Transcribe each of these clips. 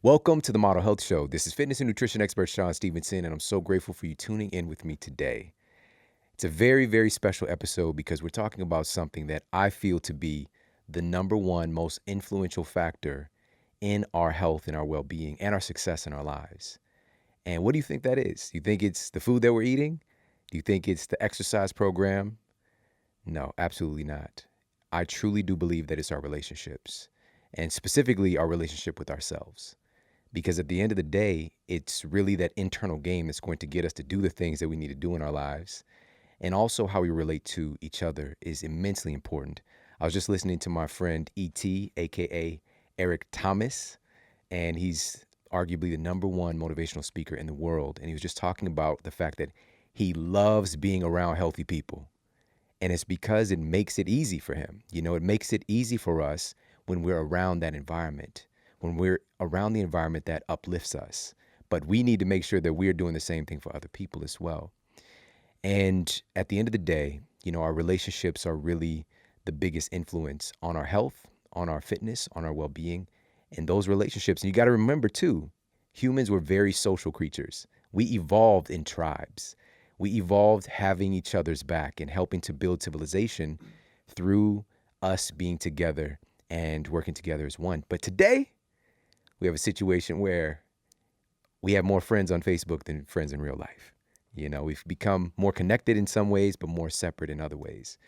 Welcome to the Model Health Show. This is fitness and nutrition expert Shawn Stevenson, and I'm so grateful for you tuning in with me today. It's a very, very special episode because we're talking about something that I feel to be the number one most influential factor in our health and our well-being and our success in our lives. And what do you think that is? Do you think it's the food that we're eating? Do you think it's the exercise program? No, absolutely not. I truly do believe that it's our relationships, and specifically our relationship with ourselves. Because at the end of the day, it's really that internal game that's going to get us to do the things that we need to do in our lives. And also how we relate to each other is immensely important. I was just listening to my friend E.T., aka Eric Thomas, and he's arguably the number one motivational speaker in the world. And he was just talking about the fact that he loves being around healthy people. And it's because it makes it easy for him. You know, it makes it easy for us when we're around that environment, when we're around the environment that uplifts us. But we need to make sure that we're doing the same thing for other people as well. And at the end of the day, you know, our relationships are really the biggest influence on our health, on our fitness, on our well-being, and those relationships. And you got to remember too, humans were very social creatures. We evolved in tribes. We evolved having each other's back and helping to build civilization through us being together and working together as one. But today, we have a situation where we have more friends on Facebook than friends in real life. You know, we've become more connected in some ways, but more separate in other ways.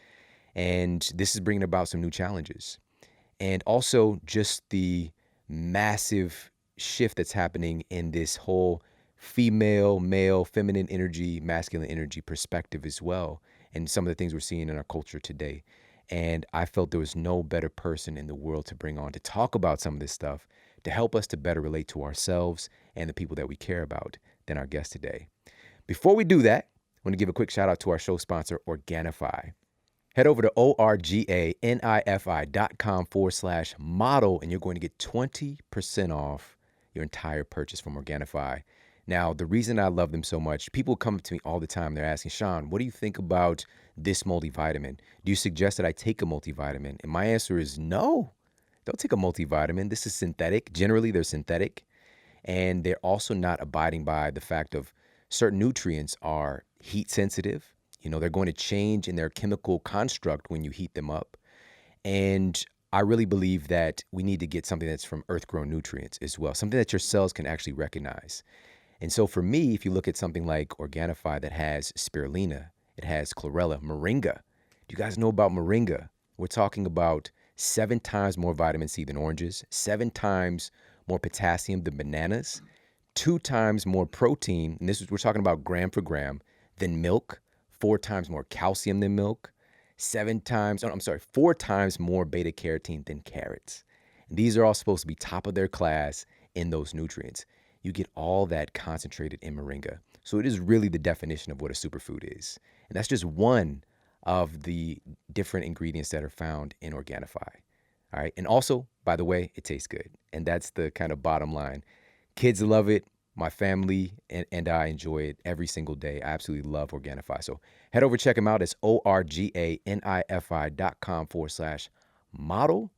And this is bringing about some new challenges. And also just the massive shift that's happening in this whole female, male, feminine energy, masculine energy perspective as well. And some of the things we're seeing in our culture today. And I felt there was no better person in the world to bring on to talk about some of this stuff, to help us to better relate to ourselves and the people that we care about than our guest today. Before we do that, I want to give a quick shout out to our show sponsor, Organifi. Head over to organifi.com/model and you're going to get 20% off your entire purchase from Organifi. Now, the reason I love them so much, people come up to me all the time. They're asking, Shawn, what do you think about this multivitamin? Do you suggest that I take a multivitamin? And my answer is no. Don't take a multivitamin. This is synthetic. Generally, they're synthetic. And they're also not abiding by the fact of certain nutrients are heat sensitive. You know, they're going to change in their chemical construct when you heat them up. And I really believe that we need to get something that's from earth-grown nutrients as well, something that your cells can actually recognize. And so for me, if you look at something like Organifi that has spirulina, it has chlorella, moringa. Do you guys know about moringa? We're talking about 7 times more vitamin C than oranges, 7 times more potassium than bananas, 2 times more protein, and we're talking about gram for gram, than milk, 4 times more calcium than milk, 4 times more beta carotene than carrots. And these are all supposed to be top of their class in those nutrients. You get all that concentrated in moringa. So it is really the definition of what a superfood is. And that's just one of the different ingredients that are found in Organifi. All right. And also, by the way, it tastes good. And that's the kind of bottom line. Kids love it. My family and I enjoy it every single day. I absolutely love Organifi. So head over, check them out. It's organifi.com/model.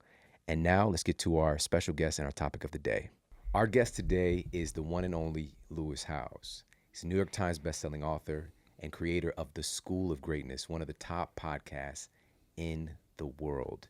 And now let's get to our special guest and our topic of the day. Our guest today is the one and only Lewis Howes. He's a New York Times bestselling author and creator of The School of Greatness, one of the top podcasts in the world.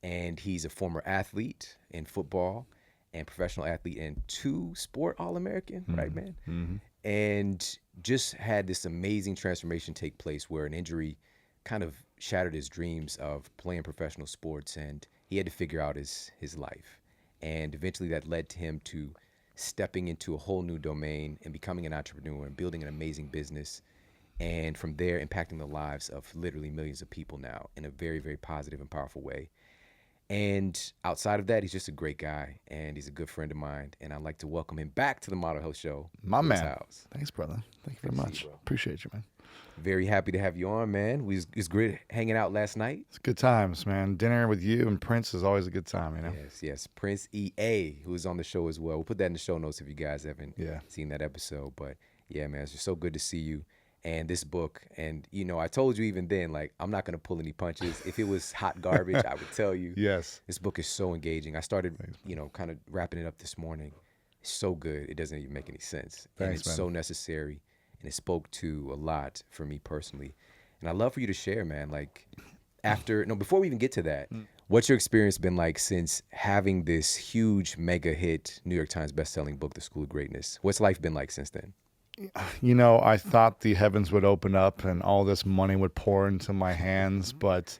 And he's a former athlete in football and professional athlete and 2-sport All-American, right, man? Mm-hmm. And just had this amazing transformation take place where an injury kind of shattered his dreams of playing professional sports, and he had to figure out his life. And eventually that led to him to stepping into a whole new domain and becoming an entrepreneur and building an amazing business. And from there, impacting the lives of literally millions of people now in a very, very positive and powerful way. And outside of that, he's just a great guy, and he's a good friend of mine. And I'd like to welcome him back to the Model Health Show. My man. House. Thanks, brother. Thank you very much. Appreciate you, man. Very happy to have you on, man. It was great hanging out last night. It's good times, man. Dinner with you and Prince is always a good time, you know? Yes. Prince EA, who is on the show as well. We'll put that in the show notes if you guys haven't seen that episode. But yeah, man, it's just so good to see you. And this book, and you know, I told you even then, like, I'm not gonna pull any punches. If it was hot garbage, I would tell you. Yes. This book is so engaging. I started, kind of wrapping it up this morning. so good. It doesn't even make any sense. And Thanks, it's man. so necessary. And it spoke to a lot for me personally. And I'd love for you to share, man, like before we even get to that, what's your experience been like since having this huge mega hit New York Times bestselling book, The School of Greatness? What's life been like since then? I thought the heavens would open up and all this money would pour into my hands, but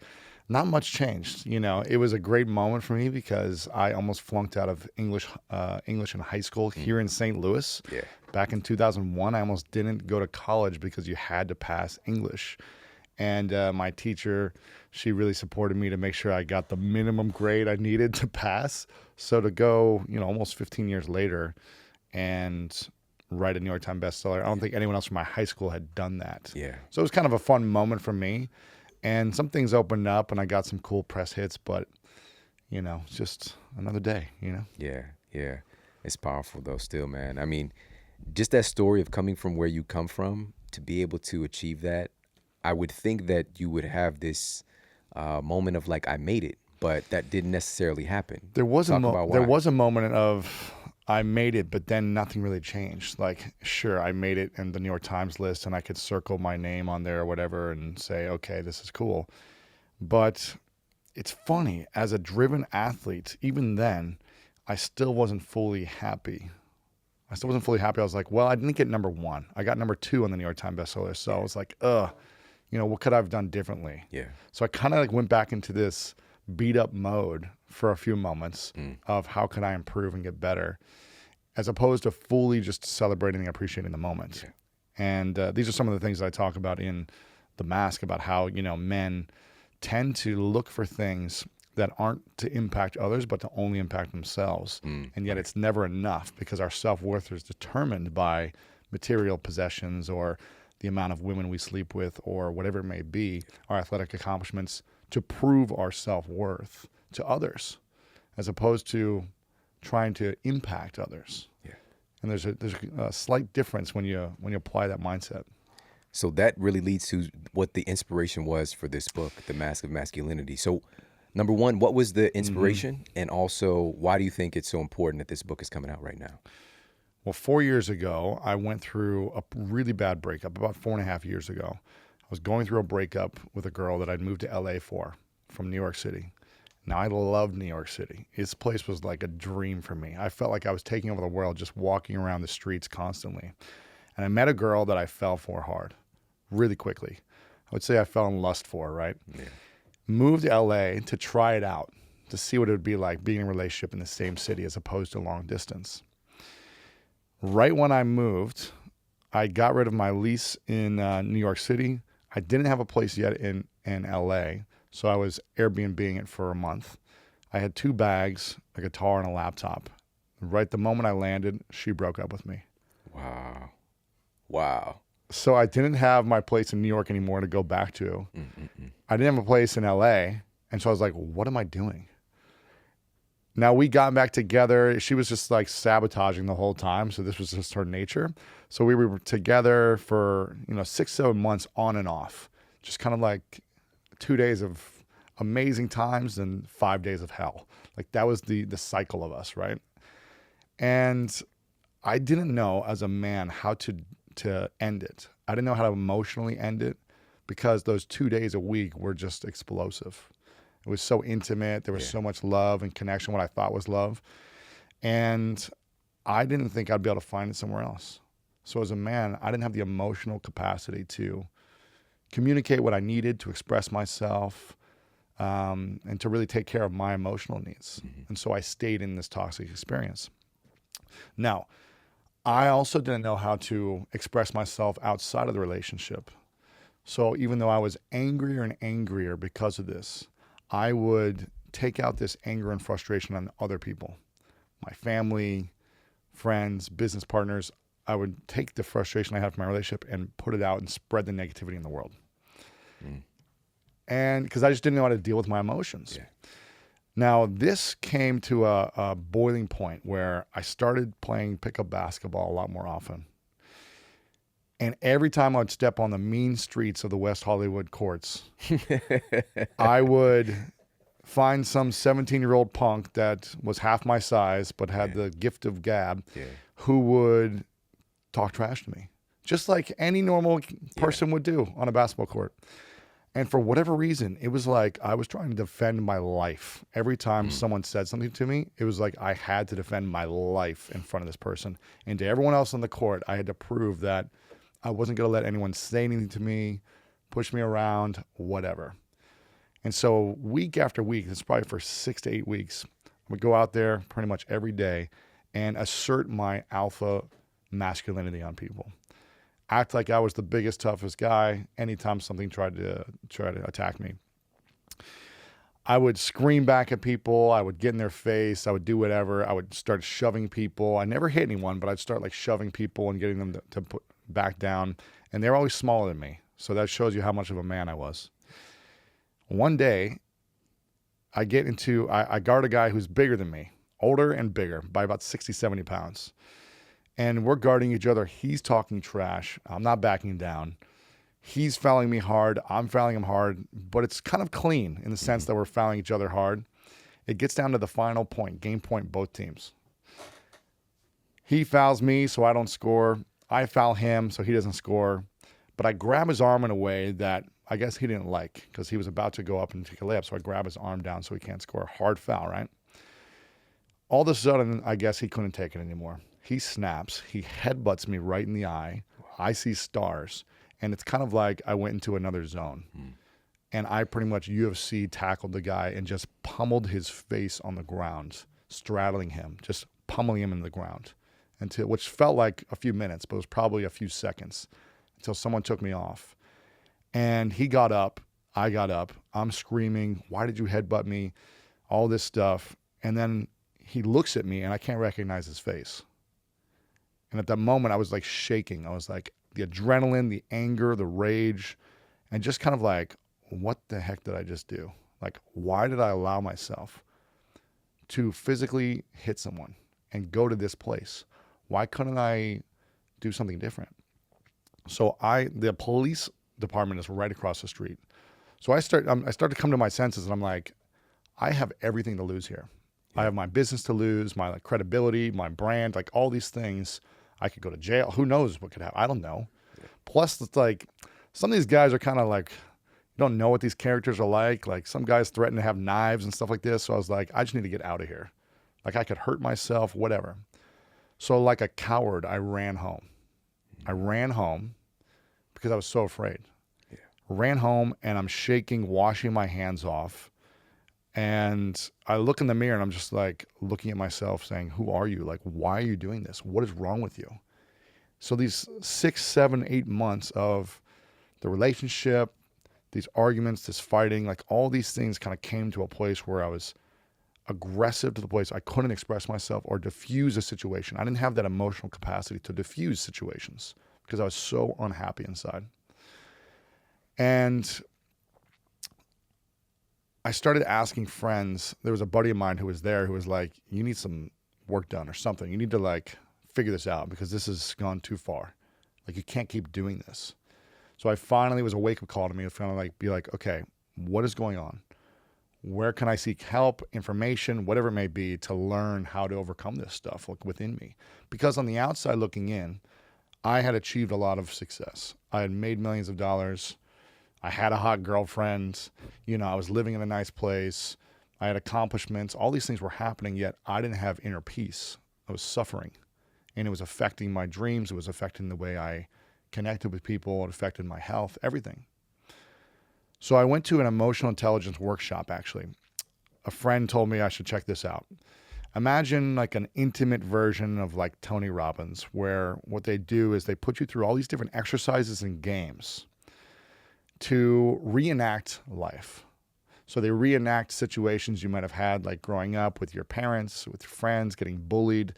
not much changed. It was a great moment for me because I almost flunked out of English in high school here in St. Louis. Yeah. Back in 2001, I almost didn't go to college because you had to pass English. And my teacher, she really supported me to make sure I got the minimum grade I needed to pass. So to go, almost 15 years later and write a New York Times bestseller, I don't think anyone else from my high school had done that. Yeah. So it was kind of a fun moment for me. And some things opened up and I got some cool press hits, but, it's just another day, Yeah. Yeah. It's powerful though still, man. I mean, just that story of coming from where you come from to be able to achieve that, I would think that you would have this moment of like, I made it, but that didn't necessarily happen. There was Talk about there why. was a moment of I made it, but then nothing really changed. Like, sure, I made it in the New York Times list and I could circle my name on there or whatever and say, okay, this is cool. But it's funny, as a driven athlete, even then, I still wasn't fully happy. I was like, well, I didn't get number one. I got number two on the New York Times bestseller. So I was like, what could I have done differently? Yeah. So I kind of like went back into this beat up mode for a few moments of how can I improve and get better, as opposed to fully just celebrating and appreciating the moment. Yeah. And these are some of the things that I talk about in The Mask, about how, men tend to look for things that aren't to impact others, but to only impact themselves. And yet it's never enough because our self-worth is determined by material possessions or the amount of women we sleep with or whatever it may be, our athletic accomplishments, to prove our self-worth to others, as opposed to trying to impact others. Yeah. And there's a slight difference when you apply that mindset. So that really leads to what the inspiration was for this book, The Mask of Masculinity. So number one, what was the inspiration? And also, why do you think it's so important that this book is coming out right now? Well, 4 years ago, I went through a really bad breakup. About 4.5 years ago, I was going through a breakup with a girl that I'd moved to LA from New York City. Now, I loved New York City. This place was like a dream for me. I felt like I was taking over the world just walking around the streets constantly. And I met a girl that I fell for hard, really quickly. I would say I fell in lust for, right? Yeah. Moved to LA to try it out, to see what it would be like being in a relationship in the same city as opposed to long distance. Right when I moved, I got rid of my lease in New York City. I didn't have a place yet in LA, so I was Airbnb-ing it for a month. I had 2 bags, a guitar, and a laptop. Right the moment I landed, she broke up with me. Wow. Wow. So I didn't have my place in New York anymore to go back to. I didn't have a place in LA, and so I was like, what am I doing? Now, we got back together. She was just like sabotaging the whole time. So this was just her nature. So we were together for, 6-7 months on and off, just kind of like 2 days of amazing times and 5 days of hell. Like that was the cycle of us, right? And I didn't know as a man how to end it. I didn't know how to emotionally end it because those 2 days a week were just explosive. It was so intimate. There was so much love and connection, what I thought was love. And I didn't think I'd be able to find it somewhere else. So as a man, I didn't have the emotional capacity to communicate what I needed, to express myself, and to really take care of my emotional needs. And so I stayed in this toxic experience. Now, I also didn't know how to express myself outside of the relationship. So even though I was angrier and angrier because of this, I would take out this anger and frustration on other people, my family, friends, business partners. I would take the frustration I had from my relationship and put it out and spread the negativity in the world. And because I just didn't know how to deal with my emotions. Now, this came to a boiling point where I started playing pickup basketball a lot more often. And every time I would step on the mean streets of the West Hollywood courts, I would find some 17-year-old punk that was half my size but had the gift of gab who would talk trash to me, just like any normal person would do on a basketball court. And for whatever reason, it was like I was trying to defend my life. Every time someone said something to me, it was like I had to defend my life in front of this person. And to everyone else on the court, I had to prove that I wasn't going to let anyone say anything to me, push me around, whatever. And so week after week, it's probably for 6 to 8 weeks, I would go out there pretty much every day and assert my alpha masculinity on people. Act like I was the biggest, toughest guy anytime something tried to attack me. I would scream back at people. I would get in their face. I would do whatever. I would start shoving people. I never hit anyone, but I'd start like shoving people and getting them to put back down. And they're always smaller than me. So that shows you how much of a man I was. One day, I guard a guy who's bigger than me, older and bigger by about 60, 70 pounds. And we're guarding each other. He's talking trash. I'm not backing down. He's fouling me hard. I'm fouling him hard. But it's kind of clean in the sense that we're fouling each other hard. It gets down to the final point, game point, both teams. He fouls me so I don't score. I foul him so he doesn't score. But I grab his arm in a way that I guess he didn't like because he was about to go up and take a layup. So I grab his arm down so he can't score. Hard foul, right? All of a sudden, I guess he couldn't take it anymore. He snaps. He headbutts me right in the eye. I see stars. And it's kind of like I went into another zone. And I pretty much UFC tackled the guy and just pummeled his face on the ground, straddling him, just pummeling him in the ground, which felt like a few minutes, but it was probably a few seconds until someone took me off. And he got up. I got up. I'm screaming, why did you headbutt me? All this stuff. And then he looks at me and I can't recognize his face. And at that moment, I was like shaking. I was like, the adrenaline, the anger, the rage, and just kind of like, what the heck did I just do? Like, why did I allow myself to physically hit someone and go to this place? Why couldn't I do something different? So the police department is right across the street. So I start to come to my senses and I'm like, I have everything to lose here. I have my business to lose, my credibility, my brand, like all these things. I could go to jail. Who knows what could happen? I don't know. Plus, it's like some of these guys are kind of like, you don't know what these characters are like. Like some guys threaten to have knives and stuff like this. So I was like, I just need to get out of here. Like I could hurt myself, whatever. So like a coward, I ran home. I ran home because I was so afraid. Ran home and I'm shaking, washing my hands off. And I look in the mirror and I'm just like looking at myself saying, who are you? Like, why are you doing this? What is wrong with you? So these 6, 7, 8 months of the relationship, these arguments, this fighting, like all these things kind of came to a place where I was aggressive to the place I couldn't express myself or diffuse a situation. I didn't have that emotional capacity to diffuse situations because I was so unhappy inside. And I started asking friends. There was a buddy of mine who was there who was like, you need some work done or something. You need to like figure this out because this has gone too far. Like you can't keep doing this. So I finally was a wake-up call to me. It was kind of like, be like, okay, what is going on? Where can I seek help, information, whatever it may be, to learn how to overcome this stuff like within me? Because on the outside looking in, I had achieved a lot of success. I had made millions of dollars. I had a hot girlfriend. You know, I was living in a nice place. I had accomplishments. All these things were happening, yet I didn't have inner peace. I was suffering. And it was affecting my dreams. It was affecting the way I connected with people. It affected my health, everything. So I went to an emotional intelligence workshop, actually. A friend told me I should check this out. Imagine like an intimate version of like Tony Robbins, where what they do is they put you through all these different exercises and games to reenact life. So they reenact situations you might have had, like growing up with your parents, with your friends, getting bullied,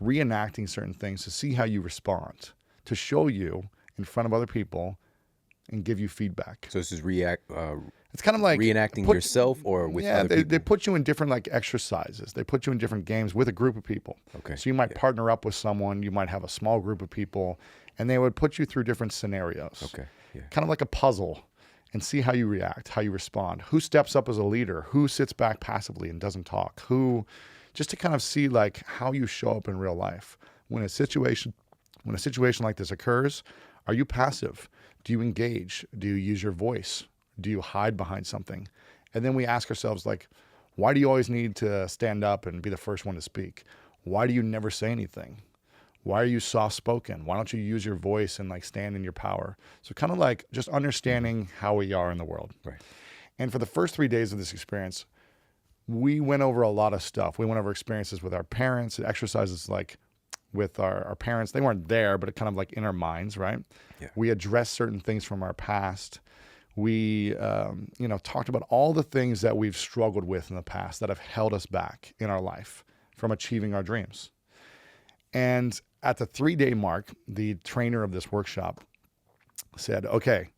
reenacting certain things to see how you respond, to show you in front of other people and give you feedback. So this is it's kind of like reenacting yourself or with other people? They put you in different like exercises. They put you in different games with a group of people. Okay. So you might partner up with someone. You might have a small group of people, and they would put you through different scenarios. Okay. Yeah. Kind of like a puzzle. and see how you react, how you respond. Who steps up as a leader? Who sits back passively and doesn't talk? Who, just to kind of see like how you show up in real life. When a situation like this occurs, are you passive? Do you engage? Do you use your voice? Do you hide behind something? And then we ask ourselves, like, why do you always need to stand up and be the first one to speak? Why do you never say anything? Why are you soft-spoken? Why don't you use your voice and like stand in your power? So kind of like just understanding how we are in the world. Right. And for the first 3 days of this experience, we went over a lot of stuff. We went over experiences with our parents, exercises like with our parents. They weren't there, but it kind of like in our minds, right? Yeah. We addressed certain things from our past. We, talked about all the things that we've struggled with in the past that have held us back in our life from achieving our dreams. And at the 3-day mark, the trainer of this workshop said, okay.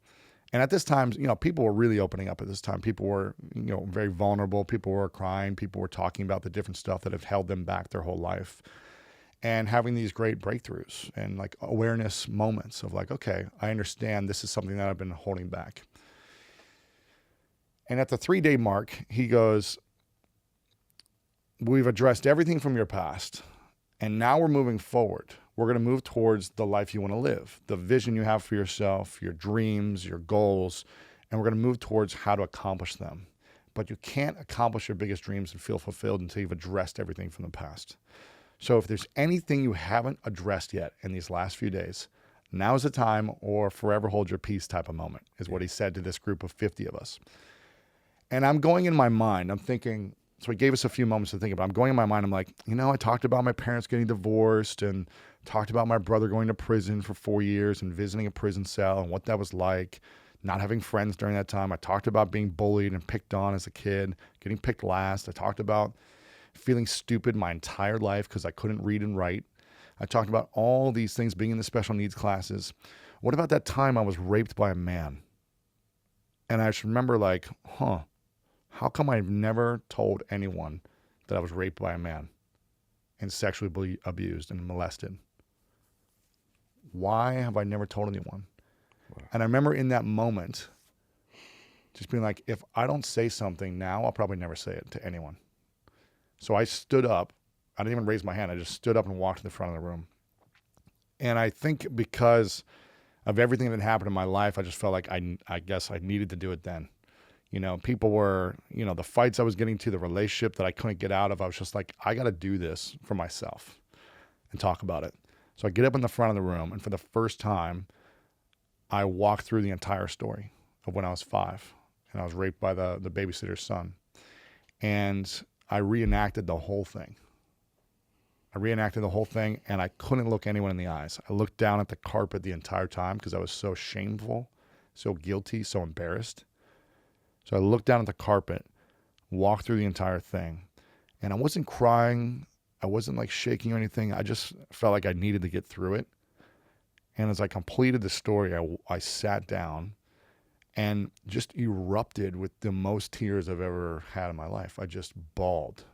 And at this time, people were really opening up at this time. People were, very vulnerable. People were crying. People were talking about the different stuff that have held them back their whole life. And having these great breakthroughs and like awareness moments of like, okay, I understand this is something that I've been holding back. And at the 3-day mark, he goes, we've addressed everything from your past. And now we're moving forward. We're going to move towards the life you want to live, the vision you have for yourself, your dreams, your goals, and we're going to move towards how to accomplish them. But you can't accomplish your biggest dreams and feel fulfilled until you've addressed everything from the past. So if there's anything you haven't addressed yet in these last few days, now's the time, or forever hold your peace type of moment, is what he said to this group of 50 of us. And I'm going in my mind, I'm thinking, so he gave us a few moments to think about. I'm going in my mind, I'm like, I talked about my parents getting divorced and talked about my brother going to prison for 4 years and visiting a prison cell and what that was like, not having friends during that time. I talked about being bullied and picked on as a kid, getting picked last. I talked about feeling stupid my entire life because I couldn't read and write. I talked about all these things being in the special needs classes. What about that time I was raped by a man? And I just remember like, how come I've never told anyone that I was raped by a man and sexually abused and molested? Why have I never told anyone? Wow. And I remember in that moment just being like, if I don't say something now, I'll probably never say it to anyone. So I stood up. I didn't even raise my hand. I just stood up and walked to the front of the room. And I think because of everything that happened in my life, I just felt like I guess I needed to do it then. People were, the fights I was getting to, the relationship that I couldn't get out of, I was just like, I got to do this for myself and talk about it. So I get up in the front of the room, and for the first time, I walked through the entire story of when I was 5, and I was raped by the babysitter's son. And I reenacted the whole thing. And I couldn't look anyone in the eyes. I looked down at the carpet the entire time because I was so shameful, so guilty, so embarrassed. So I looked down at the carpet, walked through the entire thing, and I wasn't crying. I wasn't like shaking or anything. I just felt like I needed to get through it. And as I completed the story, I sat down and just erupted with the most tears I've ever had in my life. I just bawled.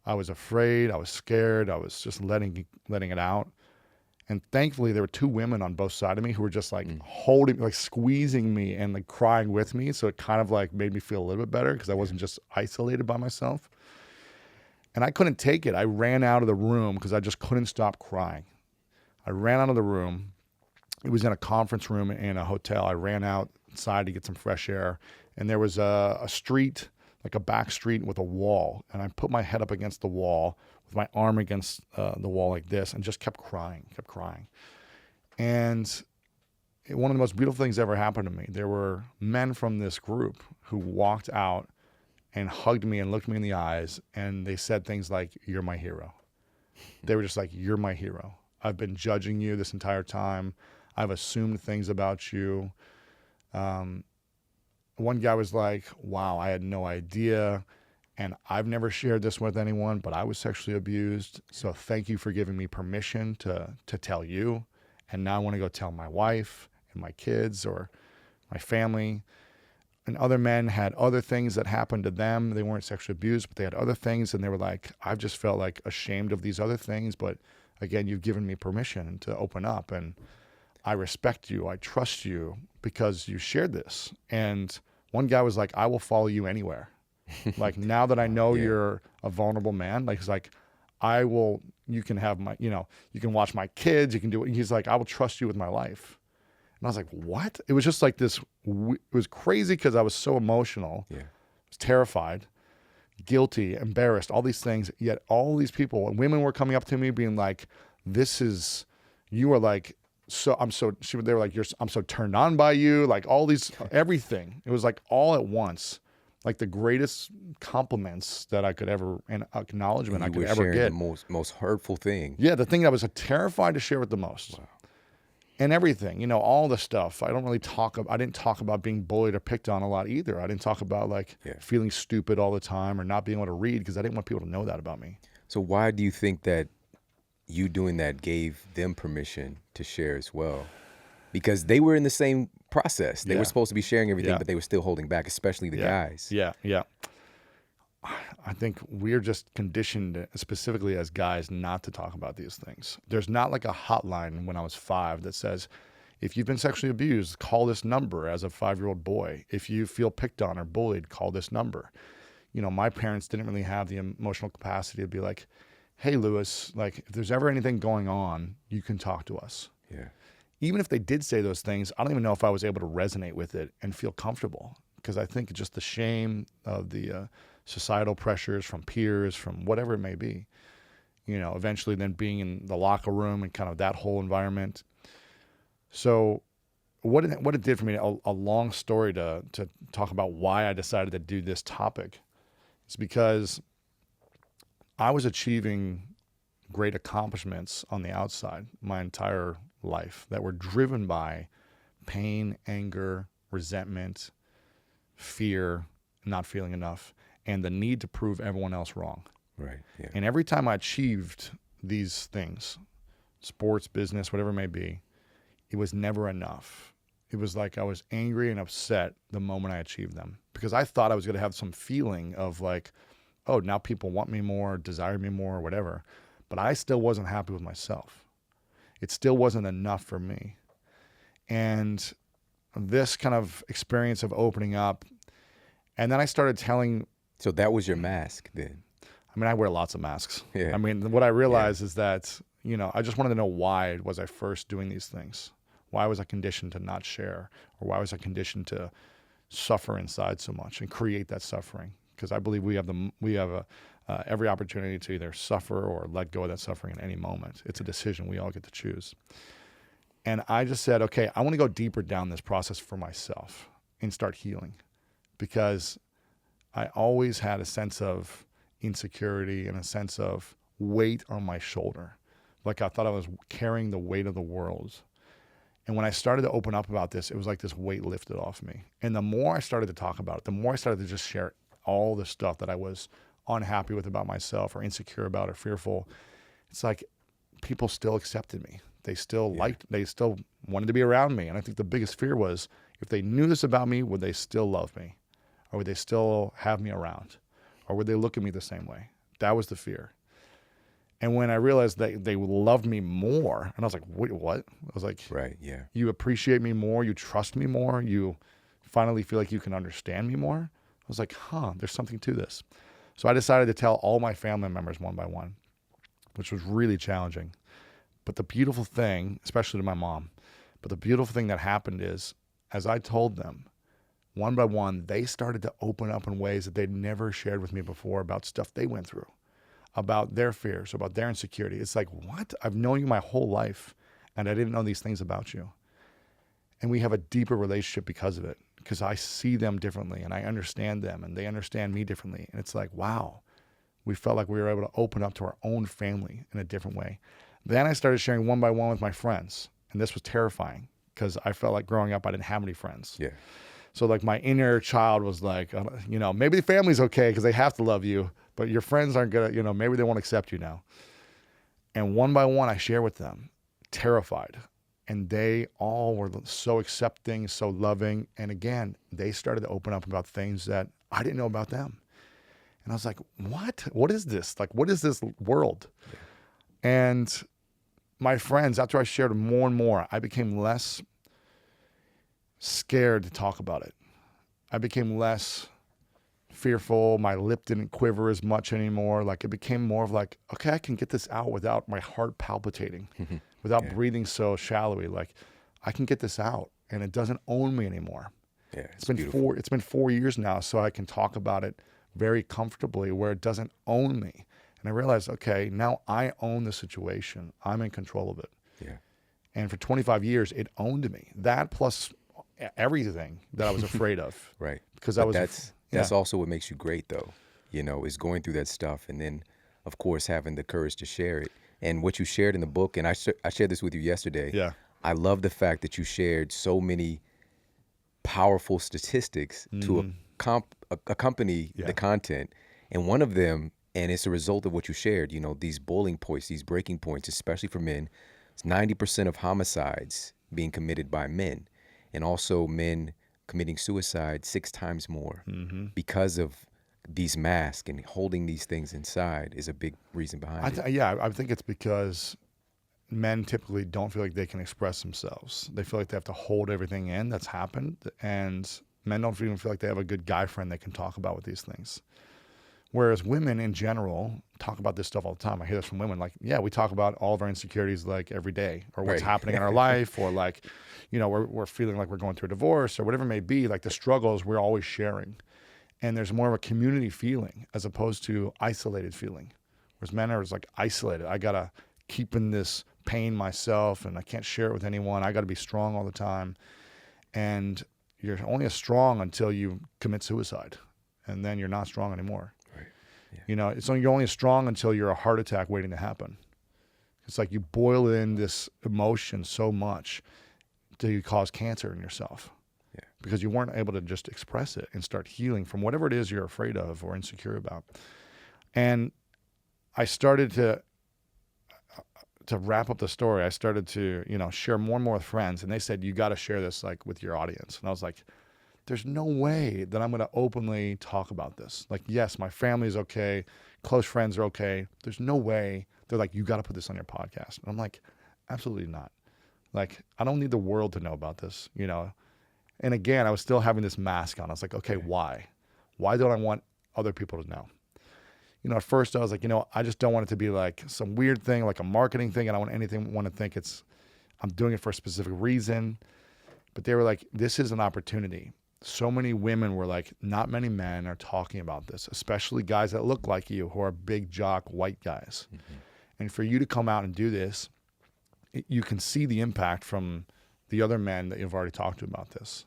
I was afraid. I was scared. I was just letting it out. And thankfully, there were 2 women on both sides of me who were just like holding, like squeezing me and like crying with me. So it kind of like made me feel a little bit better because I wasn't just isolated by myself. And I couldn't take it. I ran out of the room because I just couldn't stop crying. I ran out of the room. It was in a conference room in a hotel. I ran outside to get some fresh air. And there was a street, like a back street with a wall. And I put my head up against the wall with my arm against the wall like this and just kept crying. And one of the most beautiful things ever happened to me. There were men from this group who walked out and hugged me and looked me in the eyes. And they said things like, "You're my hero." They were just like, "You're my hero. I've been judging you this entire time. I've assumed things about you." One guy was like, "Wow, I had no idea. And I've never shared this with anyone, but I was sexually abused. So thank you for giving me permission to tell you. And now I want to go tell my wife and my kids or my family." And other men had other things that happened to them. They weren't sexually abused, but they had other things. And they were like, "I've just felt like ashamed of these other things. But again, you've given me permission to open up." And I respect you. I trust you because you shared this. And one guy was like, I will follow you anywhere. Like, now that I know Yeah. you're a vulnerable man, like, he's like, you can have my, you can watch my kids. You can do it. He's like, I will trust you with my life. And I was like, what? It was just like this. It was crazy because I was so emotional. Yeah. I was terrified, guilty, embarrassed, all these things. Yet all these people and women were coming up to me being like, you are like, they were like, I'm so turned on by you. Like all these, everything. It was like all at once. Like the greatest compliments that I could ever, and acknowledgement I could ever sharing get. the most hurtful thing. Yeah, the thing that I was terrified to share with the most. Wow. And everything, all the stuff. I didn't talk about being bullied or picked on a lot either. I didn't talk about feeling stupid all the time or not being able to read because I didn't want people to know that about me. So why do you think that you doing that gave them permission to share as well? Because they were in the same process. They were supposed to be sharing everything, but they were still holding back, especially the guys. Yeah. I think we're just conditioned, specifically as guys, not to talk about these things. There's not like a hotline when I was 5 that says, if you've been sexually abused, call this number as a 5-year-old boy. If you feel picked on or bullied, call this number. My parents didn't really have the emotional capacity to be like, hey, Lewis, like if there's ever anything going on, you can talk to us. Yeah. Even if they did say those things, I don't even know if I was able to resonate with it and feel comfortable, because I think just the shame of the societal pressures from peers, from whatever it may be, eventually then being in the locker room and kind of that whole environment. So what it did for me, a long story to talk about why I decided to do this topic, is because I was achieving great accomplishments on the outside my entire life that were driven by pain, anger, resentment, fear, not feeling enough, and the need to prove everyone else wrong. Right. Yeah. And every time I achieved these things, sports, business, whatever it may be, it was never enough. It was like I was angry and upset the moment I achieved them, because I thought I was going to have some feeling of like, oh, now people want me more, desire me more, or whatever. But I still wasn't happy with myself. It still wasn't enough for me. And this kind of experience of opening up, and then I started telling. So that was your mask then? I mean, I wear lots of masks. Yeah. I mean, what I realized is that, I just wanted to know, why was I first doing these things? Why was I conditioned to not share? Or why was I conditioned to suffer inside so much and create that suffering? Because I believe we have every opportunity to either suffer or let go of that suffering at any moment. It's a decision we all get to choose. And I just said, okay, I want to go deeper down this process for myself and start healing, because I always had a sense of insecurity and a sense of weight on my shoulder. Like I thought I was carrying the weight of the world. And when I started to open up about this, it was like this weight lifted off me. And the more I started to talk about it, the more I started to just share all the stuff that I was unhappy with about myself or insecure about or fearful. It's like people still accepted me. They still they still wanted to be around me. And I think the biggest fear was, if they knew this about me, would they still love me? Or would they still have me around? Or would they look at me the same way? That was the fear. And when I realized that they loved me more, and I was like, wait, what? I was like, right, yeah. You appreciate me more, you trust me more, you finally feel like you can understand me more. I was like, there's something to this. So I decided to tell all my family members one by one, which was really challenging. But the beautiful thing, especially to my mom, but the beautiful thing that happened is, as I told them, one by one, they started to open up in ways that they'd never shared with me before about stuff they went through, about their fears, about their insecurity. It's like, what? I've known you my whole life, and I didn't know these things about you. And we have a deeper relationship because of it, because I see them differently, and I understand them, and they understand me differently. And it's like, wow, we felt like we were able to open up to our own family in a different way. Then I started sharing one by one with my friends, and this was terrifying, because I felt like growing up I didn't have any friends. Yeah. So like my inner child was like, maybe the family's okay because they have to love you, but your friends aren't gonna, maybe they won't accept you now. And one by one I share with them, terrified. And they all were so accepting, so loving. And again, they started to open up about things that I didn't know about them. And I was like, what? What is this? Like, what is this world? Yeah. And my friends, after I shared more and more, I became less scared to talk about it. I became less fearful. My lip didn't quiver as much anymore. Like, it became more of like, okay, I can get this out without my heart palpitating, without breathing so shallowly. Like, I can get this out and it doesn't own me anymore. Yeah, It's been 4 years now, so I can talk about it very comfortably where it doesn't own me. And I realized, okay, now I own the situation. I'm in control of it. Yeah. And for 25 years, it owned me. That plus everything that I was afraid of. Right. Because But that's also what makes you great, though, is going through that stuff. And then, of course, having the courage to share it. And what you shared in the book, and I shared this with you yesterday. Yeah. I love the fact that you shared so many powerful statistics to accompany the content. And one of them, and it's a result of what you shared, these boiling points, these breaking points, especially for men, it's 90% of homicides being committed by men, and also men committing suicide 6 times more because of these masks and holding these things inside is a big reason behind it. I think it's because men typically don't feel like they can express themselves. They feel like they have to hold everything in that's happened, and men don't even feel like they have a good guy friend they can talk about with these things. Whereas women in general talk about this stuff all the time. I hear this from women, like, yeah, we talk about all of our insecurities like every day, or what's happening in our life, or like, we're feeling like we're going through a divorce or whatever it may be. Like, the struggles we're always sharing. And there's more of a community feeling as opposed to isolated feeling. Whereas men are just like isolated. I got to keep in this pain myself and I can't share it with anyone. I got to be strong all the time. And you're only as strong until you commit suicide. And then you're not strong anymore. Yeah. You're only strong until you're a heart attack waiting to happen. It's like you boil in this emotion so much till you cause cancer in yourself. Yeah. Because you weren't able to just express it and start healing from whatever it is you're afraid of or insecure about. And I started to wrap up the story. I started to, share more and more with friends, and they said, you got to share this like with your audience. And I was like, there's no way that I'm going to openly talk about this. Like, yes, my family is okay. Close friends are okay. There's no way. They're like, you got to put this on your podcast. And I'm like, absolutely not. Like, I don't need the world to know about this, And again, I was still having this mask on. I was like, okay, why? Why don't I want other people to know? At first I was like, I just don't want it to be like some weird thing, like a marketing thing. I don't want anyone to think I'm doing it for a specific reason. But they were like, this is an opportunity. So many women were like, not many men are talking about this, especially guys that look like you, who are big jock white guys. And for you to come out and do this, you can see the impact from the other men that you've already talked to about this.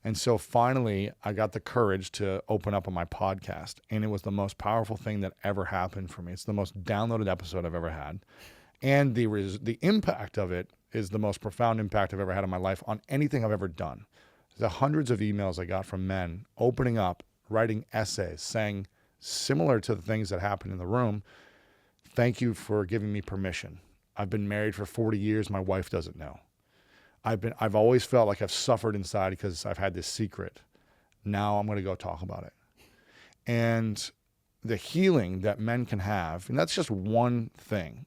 And so finally, I got the courage to open up on my podcast, and it was the most powerful thing that ever happened for me. It's the most downloaded episode I've ever had. And the impact of it is the most profound impact I've ever had in my life on anything I've ever done. The hundreds of emails I got from men opening up, writing essays, saying similar to the things that happened in the room, thank you for giving me permission. I've been married for 40 years. My wife doesn't know. I've always felt like I've suffered inside because I've had this secret. Now I'm going to go talk about it. And the healing that men can have, and that's just one thing,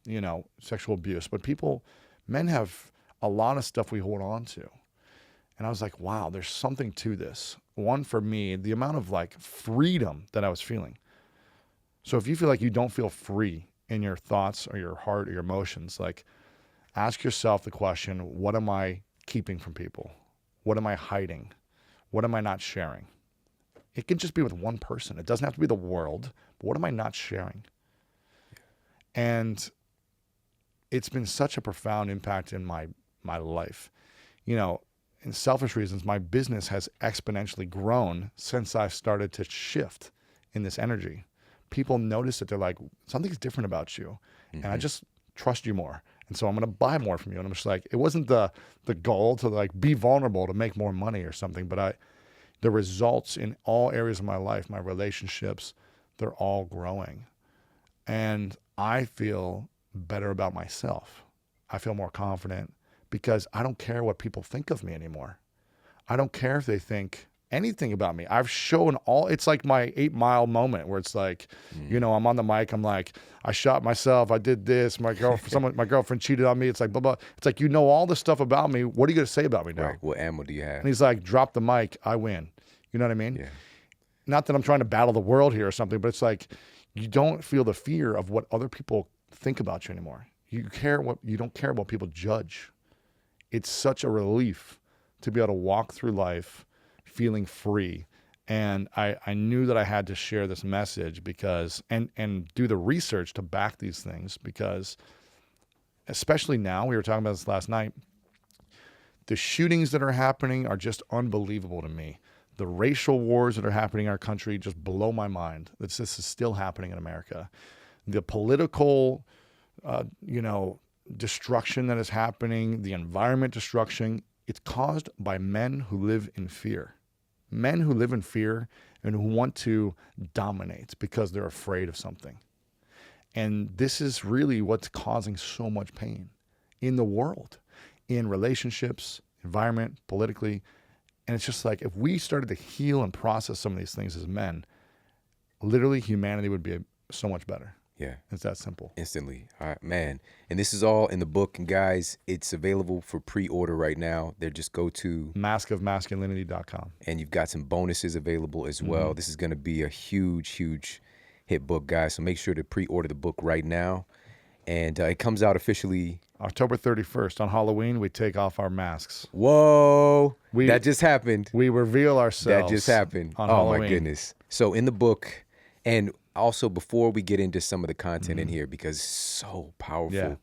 sexual abuse, but men have a lot of stuff we hold on to. And I was like, wow, there's something to this. One, for me, the amount of like freedom that I was feeling. So if you feel like you don't feel free in your thoughts or your heart or your emotions, like, ask yourself the question, what am I keeping from people? What am I hiding? What am I not sharing? It can just be with one person. It doesn't have to be the world, but what am I not sharing? And it's been such a profound impact in my life. In selfish reasons, my business has exponentially grown since I started to shift in this energy. People notice it. They're like, something's different about you. And I just trust you more. And so I'm going to buy more from you. And I'm just like, it wasn't the goal to like be vulnerable to make more money or something, but the results in all areas of my life, my relationships, they're all growing. And I feel better about myself. I feel more confident because I don't care what people think of me anymore. I don't care if they think anything about me. I've shown all, it's like my 8 Mile moment where it's like, you know, I'm on the mic. I'm like, I shot myself. I did this. My girlfriend cheated on me. It's like, blah, blah. It's like, you know, all this stuff about me. What are you going to say about me now? Right. What ammo do you have? And he's like, drop the mic. I win. You know what I mean? Yeah. Not that I'm trying to battle the world here or something, but it's like, you don't feel the fear of what other people think about you anymore. You don't care what people judge. It's such a relief to be able to walk through life feeling free. And I knew that I had to share this message because, and do the research to back these things, because especially now, we were talking about this last night, the shootings that are happening are just unbelievable to me. The racial wars that are happening in our country just blow my mind. This is still happening in America. The political, destruction that is happening, the environment destruction, it's caused by men who live in fear. Men who live in fear and who want to dominate because they're afraid of something. And this is really what's causing so much pain in the world, in relationships, environment, politically. And it's just like, if we started to heal and process some of these things as men, literally humanity would be so much better. Yeah. It's that simple. Instantly. All right, man. And this is all in the book. And guys, it's available for pre-order right now. Just go to maskofmasculinity.com. And you've got some bonuses available as well. This is going to be a huge, huge hit book, guys. So make sure to pre-order the book right now. And it comes out officially October 31st. On Halloween, we take off our masks. Whoa. That just happened. We reveal ourselves. That just happened. On oh, Halloween. My goodness. So in the book, and also before we get into some of the content in here, because it's so powerful,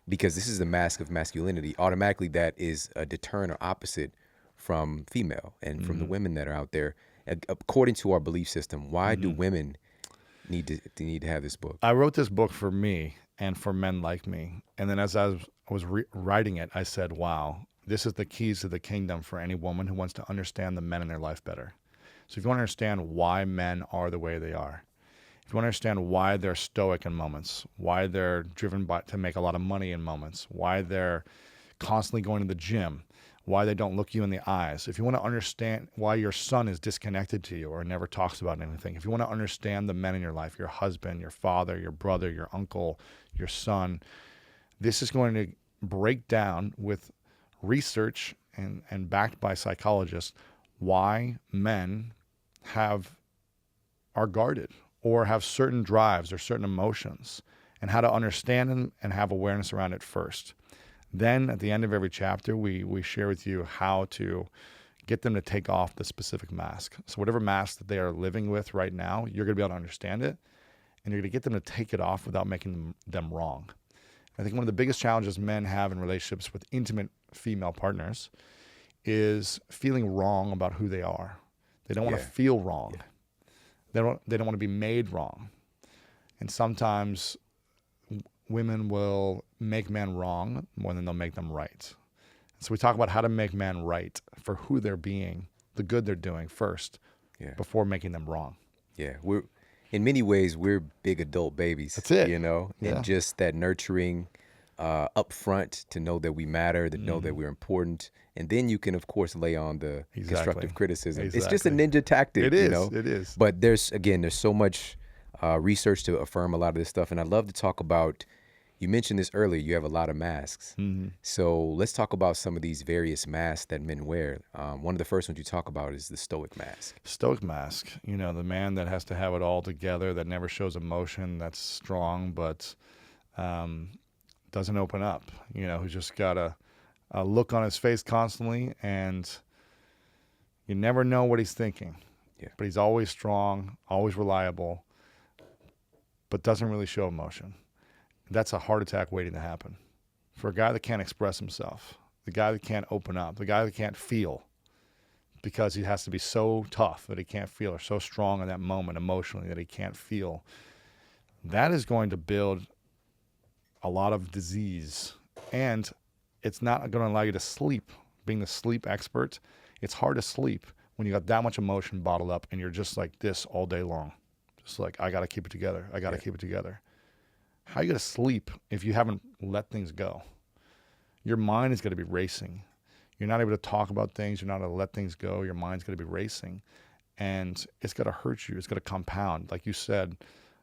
because this is the mask of masculinity, automatically that is a deterrent or opposite from female and from the women that are out there. According to our belief system, why do women need to have this book? I wrote this book for me and for men like me. And then as I was writing it, I said, wow, this is the keys to the kingdom for any woman who wants to understand the men in their life better. So if you want to understand why men are the way they are, if you want to understand why they're stoic in moments, why they're driven to make a lot of money in moments, why they're constantly going to the gym, why they don't look you in the eyes, if you want to understand why your son is disconnected to you or never talks about anything, if you want to understand the men in your life, your husband, your father, your brother, your uncle, your son, this is going to break down with research and backed by psychologists why men are guarded or have certain drives or certain emotions, and how to understand them and have awareness around it first. Then at the end of every chapter, we share with you how to get them to take off the specific mask. So whatever mask that they are living with right now, you're going to be able to understand it, and you're going to get them to take it off without making them wrong. I think one of the biggest challenges men have in relationships with intimate female partners is feeling wrong about who they are. They don't want to feel wrong. They don't want to be made wrong. And sometimes women will make men wrong more than they'll make them right. So we talk about how to make men right for who they're being, the good they're doing first, before making them wrong. Yeah, in many ways, we're big adult babies. That's it. And just that nurturing up front to know that we matter, to know that we're important. And then you can, of course, lay on the constructive criticism. Exactly. It's just a ninja tactic, It is. It is. But there's so much research to affirm a lot of this stuff. And I'd love to talk about, you mentioned this earlier, you have a lot of masks. So let's talk about some of these various masks that men wear. One of the first ones you talk about is the Stoic Mask. Stoic Mask, the man that has to have it all together, that never shows emotion, that's strong, but doesn't open up, who's just got a look on his face constantly, and you never know what he's thinking. Yeah. But he's always strong, always reliable, but doesn't really show emotion. That's a heart attack waiting to happen. For a guy that can't express himself, the guy that can't open up, the guy that can't feel, because he has to be so tough that he can't feel, or so strong in that moment emotionally that he can't feel, that is going to build a lot of disease. And it's not going to allow you to sleep. Being the sleep expert, it's hard to sleep when you got that much emotion bottled up and you're just like this all day long. Just like, I got to keep it together. I got to keep it together. How are you going to sleep if you haven't let things go? Your mind is going to be racing. You're not able to talk about things. You're not able to let things go. Your mind's going to be racing, and it's going to hurt you. It's going to compound. Like you said,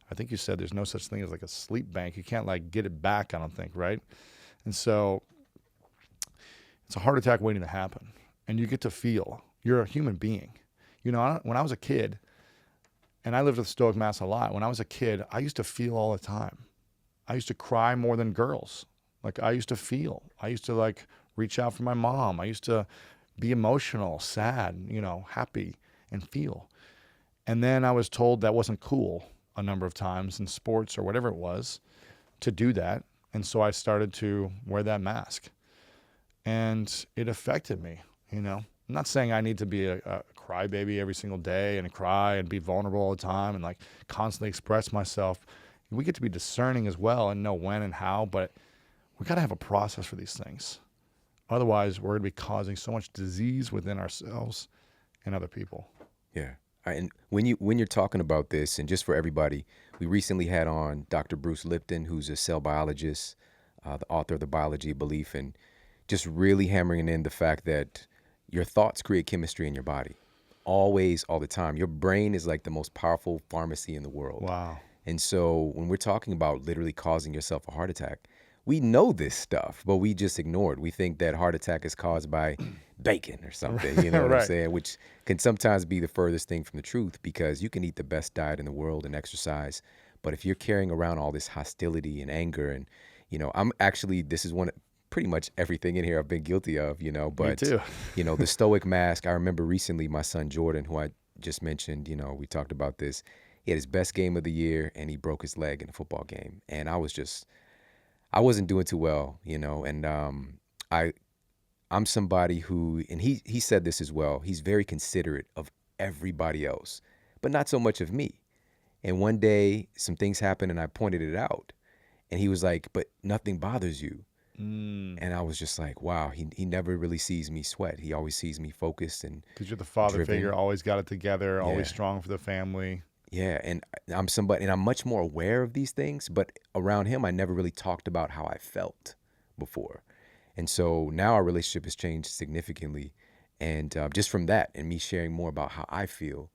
I think you said there's no such thing as like a sleep bank. You can't like get it back, I don't think, right? And so it's a heart attack waiting to happen. And you get to feel. You're a human being. You know, when I was a kid, and I lived with Stoic Mask a lot, when I was a kid, I used to feel all the time. I used to cry more than girls. Like, I used to feel. I used to, like, reach out for my mom. I used to be emotional, sad, you know, happy, and feel. And then I was told that wasn't cool a number of times in sports or whatever it was to do that. And so I started to wear that mask. And it affected me, you know. I'm not saying I need to be a crybaby every single day and cry and be vulnerable all the time and like constantly express myself. We get to be discerning as well and know when and how, but we got to have a process for these things. Otherwise, we're going to be causing so much disease within ourselves and other people. Yeah. And when you're talking about this, and just for everybody, we recently had on Dr. Bruce Lipton, who's a cell biologist, the author of The Biology of Belief, and just really hammering in the fact that your thoughts create chemistry in your body. Always, all the time. Your brain is like the most powerful pharmacy in the world. Wow. And so when we're talking about literally causing yourself a heart attack, we know this stuff, but we just ignore it. We think that heart attack is caused by bacon or something, you know what Right. I'm saying? Which can sometimes be the furthest thing from the truth, because you can eat the best diet in the world and exercise, but if you're carrying around all this hostility and anger, and, you know, this is pretty much everything in here I've been guilty of, you know, but, Me too. you know, the Stoic Mask, I remember recently my son Jordan, who I just mentioned, you know, we talked about this. He had his best game of the year and he broke his leg in a football game. And I wasn't doing too well, you know, and I'm somebody who, and he said this as well, he's very considerate of everybody else, but not so much of me. And one day some things happened and I pointed it out and he was like, but nothing bothers you. And I was just like, wow, he never really sees me sweat. He always sees me focused and Because you're the father driven. figure, always got it together, Yeah. always strong for the family. Yeah, and I'm somebody, and I'm much more aware of these things, but around him, I never really talked about how I felt before. And so now our relationship has changed significantly. And just from that and me sharing more about how I feel.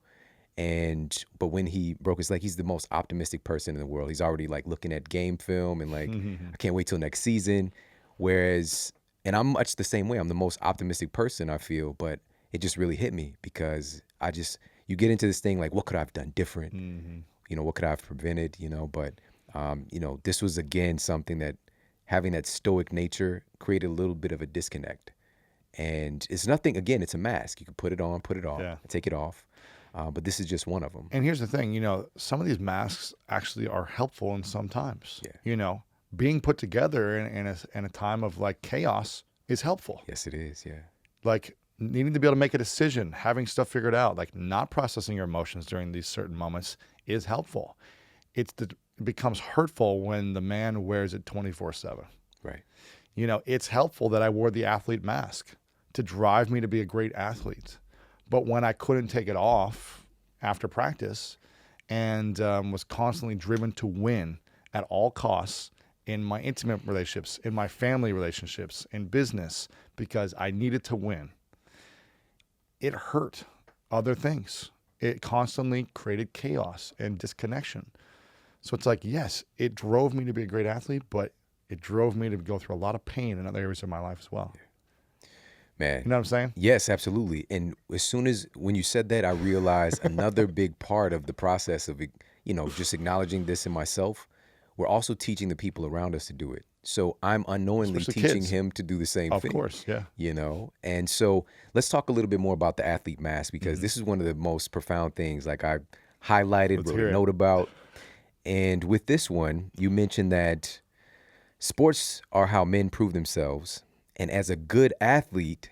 But when he broke his leg, he's the most optimistic person in the world. He's already like looking at game film and like, I can't wait till next season. Whereas, and I'm much the same way. I'm the most optimistic person, I feel, but it just really hit me because you get into this thing like, what could I have done different? You know, what could I have prevented? You know, but, you know, this was again something that having that stoic nature created a little bit of a disconnect. And it's nothing, again, it's a mask. You can put it on, put it off, Yeah. take it off. But this is just one of them. And here's the thing, you know, some of these masks actually are helpful in some times. Yeah. You know, being put together in a time of like chaos is helpful. Yes, it is. Yeah. Like needing to be able to make a decision, having stuff figured out, like not processing your emotions during these certain moments is helpful. It becomes hurtful when the man wears it 24/7. Right. You know, it's helpful that I wore the athlete mask to drive me to be a great athlete. But when I couldn't take it off after practice and was constantly driven to win at all costs in my intimate relationships, in my family relationships, in business, because I needed to win, it hurt other things. It constantly created chaos and disconnection. So it's like, yes, it drove me to be a great athlete, but it drove me to go through a lot of pain in other areas of my life as well. Man. You know what I'm saying? Yes, absolutely. And as soon as when you said that, I realized another big part of the process of, you know, just acknowledging this in myself, we're also teaching the people around us to do it. So I'm unknowingly Especially teaching kids. him to do the same Of thing. course, yeah. You know? And so let's talk a little bit more about the athlete mask, because this is one of the most profound things like I highlighted, Let's wrote hear a it. note about. And with this one, you mentioned that sports are how men prove themselves. And as a good athlete,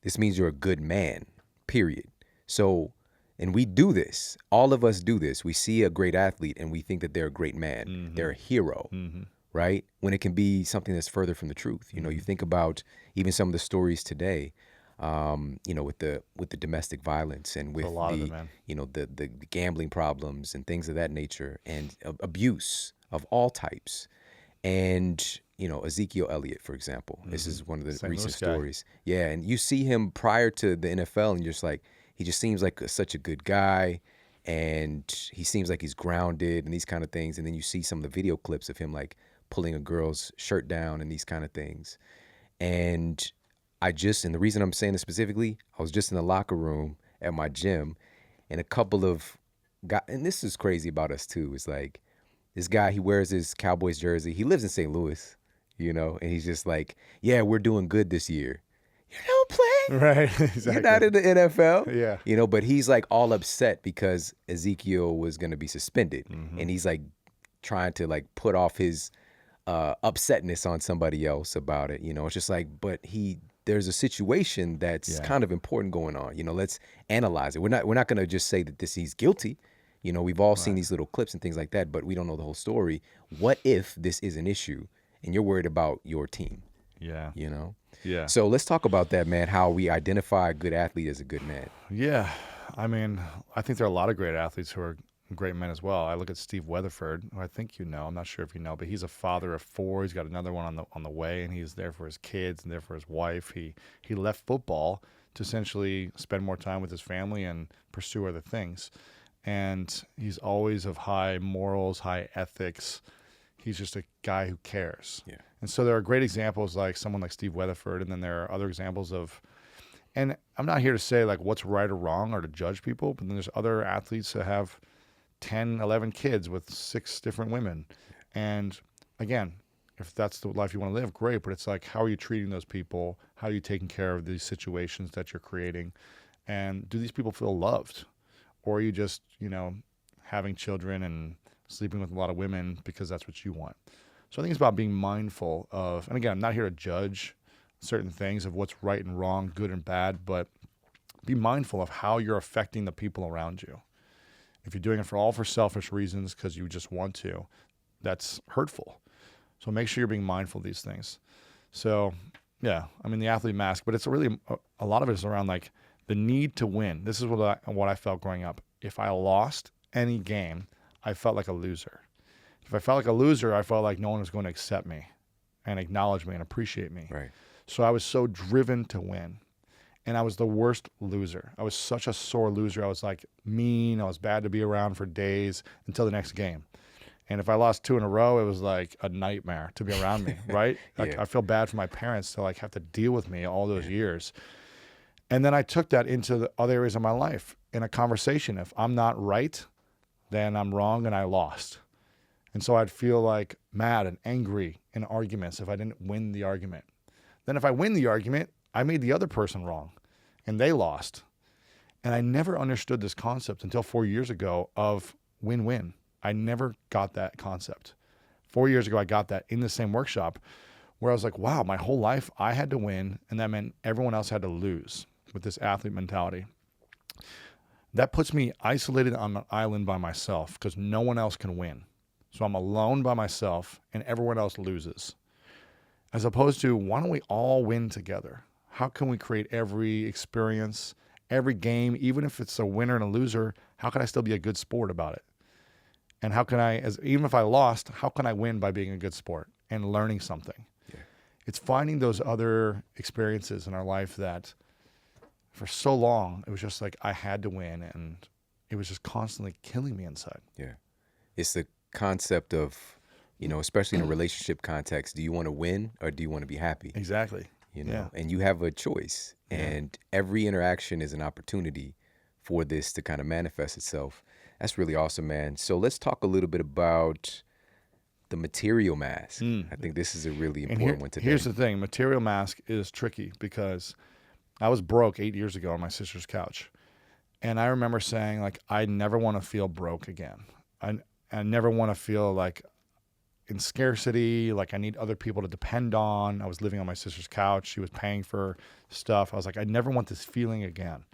this means you're a good man, period. So, and we do this. All of us do this. We see a great athlete and we think that they're a great man. They're a hero, right? When it can be something that's further from the truth. You know, you think about even some of the stories today, you know, with the domestic violence and with a lot of it, man. you know, the gambling problems and things of that nature, and abuse of all types. And, Ezekiel Elliott, for example, this is one of the St. recent Louis guy. stories. Yeah. And you see him prior to the NFL and you're just like, he just seems like such a good guy. And he seems like he's grounded and these kind of things. And then you see some of the video clips of him like pulling a girl's shirt down and these kind of things. And and the reason I'm saying this specifically, I was just in the locker room at my gym and a couple of guys, and this is crazy about us too. It's like this guy, he wears his Cowboys jersey. He lives in St. Louis, and he's just like, yeah, we're doing good this year. You don't play. Right. Exactly. You're not in the NFL. Yeah. But he's like all upset because Ezekiel was going to be suspended. And he's like trying to like put off his upsetness on somebody else about it. It's just like, but there's a situation that's kind of important going on. Let's analyze it. We're not going to just say that he's guilty. We've all seen these little clips and things like that, but we don't know the whole story. What if this is an issue and you're worried about your team? Yeah. Yeah. So let's talk about that, man, how we identify a good athlete as a good man. Yeah. I mean, I think there are a lot of great athletes who are great men as well. I look at Steve Weatherford, who I think I'm not sure if you know, but he's a father of 4. He's got another one on the way, and he's there for his kids and there for his wife. He left football to essentially spend more time with his family and pursue other things. And he's always of high morals, high ethics. He's just a guy who cares. Yeah. And so there are great examples like someone like Steve Weatherford, and then there are other examples of, and I'm not here to say like what's right or wrong or to judge people, but then there's other athletes that have 10, 11 kids with 6 different women. And again, if that's the life you want to live, great. But it's like, how are you treating those people? How are you taking care of these situations that you're creating? And do these people feel loved? Or are you just, having children and sleeping with a lot of women because that's what you want? So I think it's about being mindful of, and again, I'm not here to judge certain things of what's right and wrong, good and bad, but be mindful of how you're affecting the people around you. If you're doing it for selfish reasons because you just want to, that's hurtful. So make sure you're being mindful of these things. So yeah, I mean the athlete mask, but it's really, a lot of it is around like the need to win. This is what I felt growing up. If I lost any game, I felt like a loser. If I felt like a loser, I felt like no one was going to accept me and acknowledge me and appreciate me. Right. So I was so driven to win. And I was the worst loser. I was such a sore loser. I was like mean. I was bad to be around for days until the next game. And if I lost 2 in a row, it was like a nightmare to be around me, right? Like, I feel bad for my parents to like have to deal with me all those years. And then I took that into the other areas of my life in a conversation. If I'm not right, then I'm wrong and I lost. And so I'd feel like mad and angry in arguments if I didn't win the argument. Then if I win the argument, I made the other person wrong and they lost. And I never understood this concept until 4 years ago of win-win. I never got that concept. 4 years ago, I got that in the same workshop where I was like, wow, my whole life I had to win, and that meant everyone else had to lose with this athlete mentality. That puts me isolated on an island by myself because no one else can win. So I'm alone by myself and everyone else loses. As opposed to, why don't we all win together? How can we create every experience, every game, even if it's a winner and a loser, how can I still be a good sport about it? And how can even if I lost, how can I win by being a good sport and learning something? Yeah. It's finding those other experiences in our life that for so long, it was just like I had to win and it was just constantly killing me inside. Yeah. It's the concept of, especially in a relationship context, do you want to win or do you want to be happy? Exactly. And you have a choice and every interaction is an opportunity for this to kind of manifest itself. That's really awesome, man. So let's talk a little bit about the material mask. I think this is a really important one today. Here's the thing. Material mask is tricky because I was broke 8 years ago on my sister's couch. And I remember saying, like, I never want to feel broke again. I never want to feel like in scarcity, like I need other people to depend on. I was living on my sister's couch. She was paying for stuff. I was like, I never want this feeling again.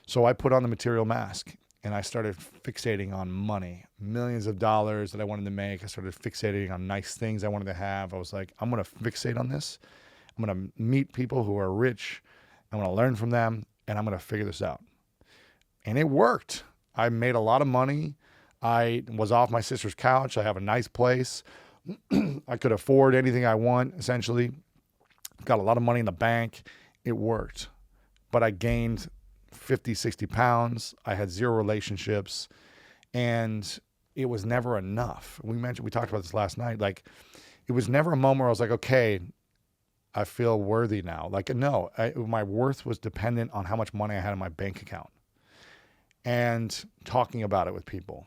So I put on the material mask and I started fixating on money, millions of dollars that I wanted to make. I started fixating on nice things I wanted to have. I was like, I'm going to fixate on this. I'm going to meet people who are rich. I'm going to learn from them and I'm going to figure this out. And it worked. I made a lot of money. I was off my sister's couch. I have a nice place. I could afford anything I want, essentially. Got a lot of money in the bank. It worked. But I gained 50, 60 pounds. I had 0 relationships. And it was never enough. We talked about this last night. Like, it was never a moment where I was like, okay, I feel worthy now. Like, no, my worth was dependent on how much money I had in my bank account and talking about it with people.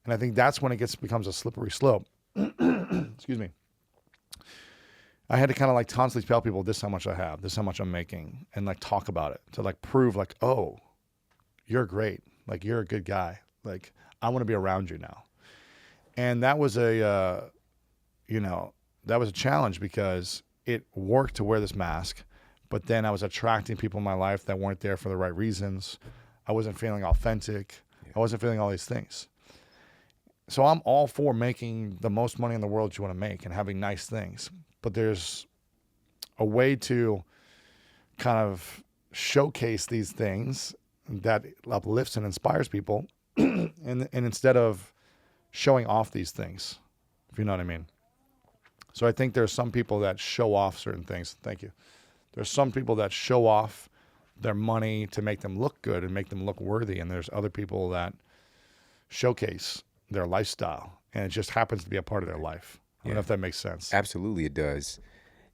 And I think that's when it becomes a slippery slope. Excuse me. I had to kind of like constantly tell people, this is how much I have, this is how much I'm making, and like talk about it to like prove like, oh, you're great. Like, you're a good guy. Like, I want to be around you now. And that was that was a challenge because it worked to wear this mask, but then I was attracting people in my life that weren't there for the right reasons. I wasn't feeling authentic. I wasn't feeling all these things. So I'm all for making the most money in the world you want to make and having nice things. But there's a way to kind of showcase these things that uplifts and inspires people and instead of showing off these things, if you know what I mean. So I think there's some people that show off certain things. Thank you. There's some people that show off their money to make them look good and make them look worthy. And there's other people that showcase their lifestyle and it just happens to be a part of their life. I don't know if that makes sense. Absolutely, it does.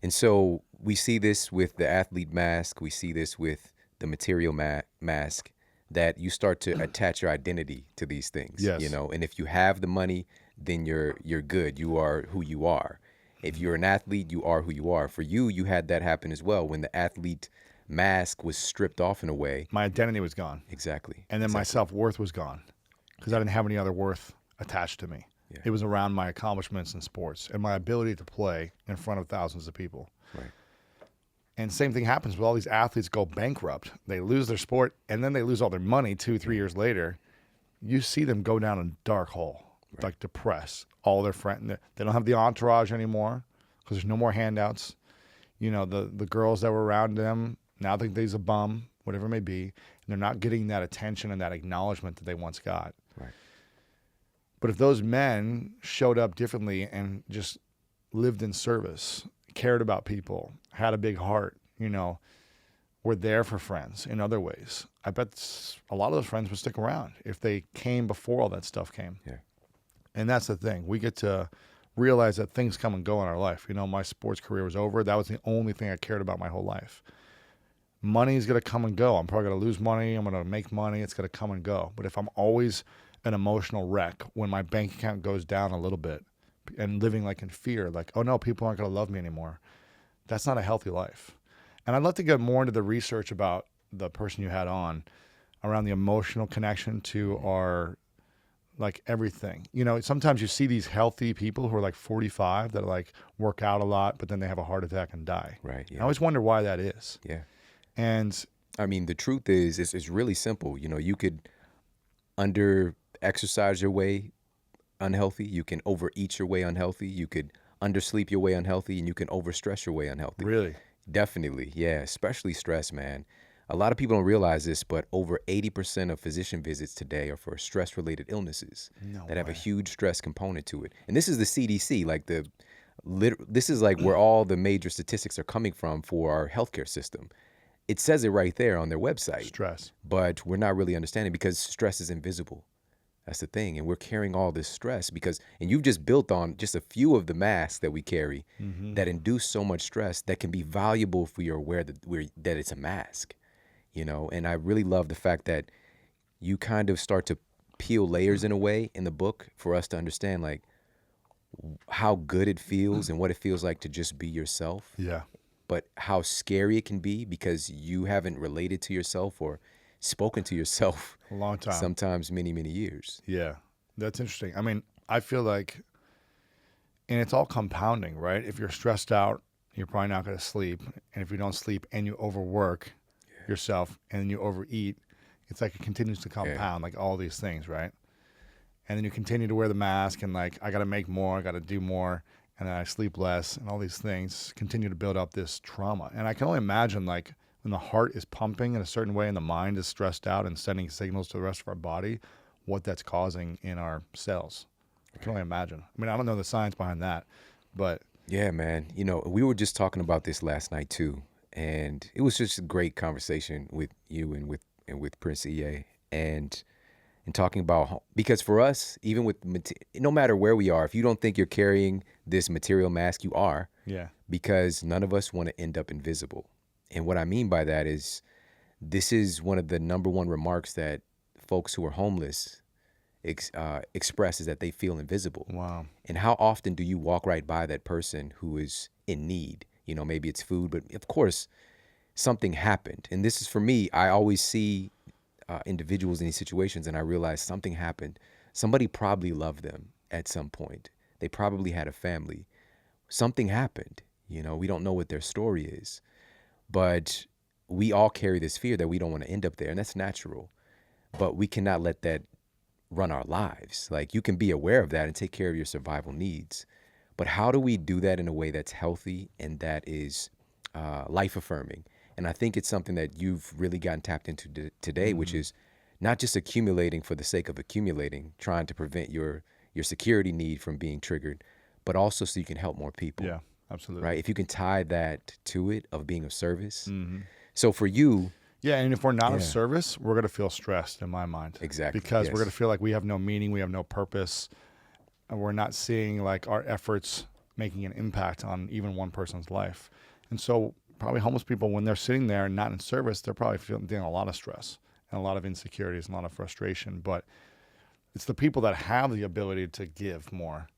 And so we see this with the athlete mask. We see this with the material mask, that you start to attach your identity to these things. Yes. You know, and if you have the money, then you're good. You are who you are. If you're an athlete, you are who you are. For you, you had that happen as well when the athlete mask was stripped off in a way. My identity was gone. Exactly. And then my self-worth was gone because I didn't have any other worth attached to me. Yeah. It was around my accomplishments in sports and my ability to play in front of thousands of people. Right. And same thing happens with all these athletes go bankrupt. They lose their sport and then they lose all their money 2-3 years later. You see them go down a dark hole, like depressed. All their friends, they don't have the entourage anymore because there's no more handouts. You know, the girls that were around them now think he's a bum, whatever it may be. And they're not getting that attention and that acknowledgement that they once got. Right. But if those men showed up differently and just lived in service, cared about people, had a big heart, you know, were there for friends in other ways, I bet a lot of those friends would stick around if they came before all that stuff came. Yeah. And that's the thing. We get to realize that things come and go in our life. You know, my sports career was over. That was the only thing I cared about my whole life. Money's going to come and go. I'm probably going to lose money. I'm going to make money. It's going to come and go. But if I'm always an emotional wreck when my bank account goes down a little bit and living like in fear, like, oh no, people aren't going to love me anymore, that's not a healthy life. And I'd love to get more into the research about the person you had on around the emotional connection to our, like, everything. You know, sometimes you see these healthy people who are like 45 that like work out a lot, but then they have a heart attack and die. Right. Yeah. I always wonder why that is. Yeah. And I mean, the truth is, it's really simple. You know, you could exercise your way unhealthy. You can overeat your way unhealthy. You could undersleep your way unhealthy, and you can overstress your way unhealthy. Really? Definitely. Yeah. Especially stress, man. A lot of people don't realize this, but over 80% of physician visits today are for stress-related illnesses that have a huge stress component to it. And this is the CDC, like this is like where all the major statistics are coming from for our healthcare system. It says it right there on their website. Stress. But we're not really understanding because stress is invisible. That's the thing. And we're carrying all this stress and you've just built on just a few of the masks that we carry that induce so much stress that can be valuable if we are aware that it's a mask, you know? And I really love the fact that you kind of start to peel layers in a way in the book for us to understand like how good it feels and what it feels like to just be yourself. Yeah. But how scary it can be because you haven't related to yourself or spoken to yourself A long time. sometimes many, many years. Yeah, that's interesting. I mean, I feel like, and it's all compounding, right? If you're stressed out, you're probably not going to sleep. And if you don't sleep and you overwork yourself and you overeat, it's like it continues to compound, like all these things, right? And then you continue to wear the mask and like, I got to make more, I got to do more. And then I sleep less and all these things continue to build up this trauma. And I can only imagine like when the heart is pumping in a certain way and the mind is stressed out and sending signals to the rest of our body, what that's causing in our cells. I can only imagine. I mean, I don't know the science behind that, but Yeah, man. We were just talking about this last night too, and it was just a great conversation with you and with Prince EA, and talking about because for us, even with no matter where we are, if you don't think you're carrying this material mask, you are, yeah, because none of us want to end up invisible. And what I mean by that is this is one of the number one remarks that folks who are homeless express is that they feel invisible. wow, And how often do you walk right by that person who is in need? Maybe it's food, but of course, something happened. And this is for me, I always see individuals in these situations and I realize something happened. Somebody probably loved them at some point. They probably had a family. Something happened. We don't know what their story is, but we all carry this fear that we don't want to end up there. And that's natural, but we cannot let that run our lives. Like, you can be aware of that and take care of your survival needs. But how do we do that in a way that's healthy and that is life affirming? And I think it's something that you've really gotten tapped into today, which is not just accumulating for the sake of accumulating, trying to prevent your security need from being triggered, but also so you can help more people. yeah, absolutely, Right? If you can tie that to it of being of service. So for you, yeah. And if we're not of Yeah. service, we're gonna feel stressed in my mind, Exactly, because we're yes. gonna feel like we have no meaning, we have no purpose, and we're not seeing like our efforts making an impact on even one person's life. And so probably homeless people, when they're sitting there and not in service, they're probably feeling a lot of stress and a lot of insecurities and a lot of frustration. But it's the people that have the ability to give more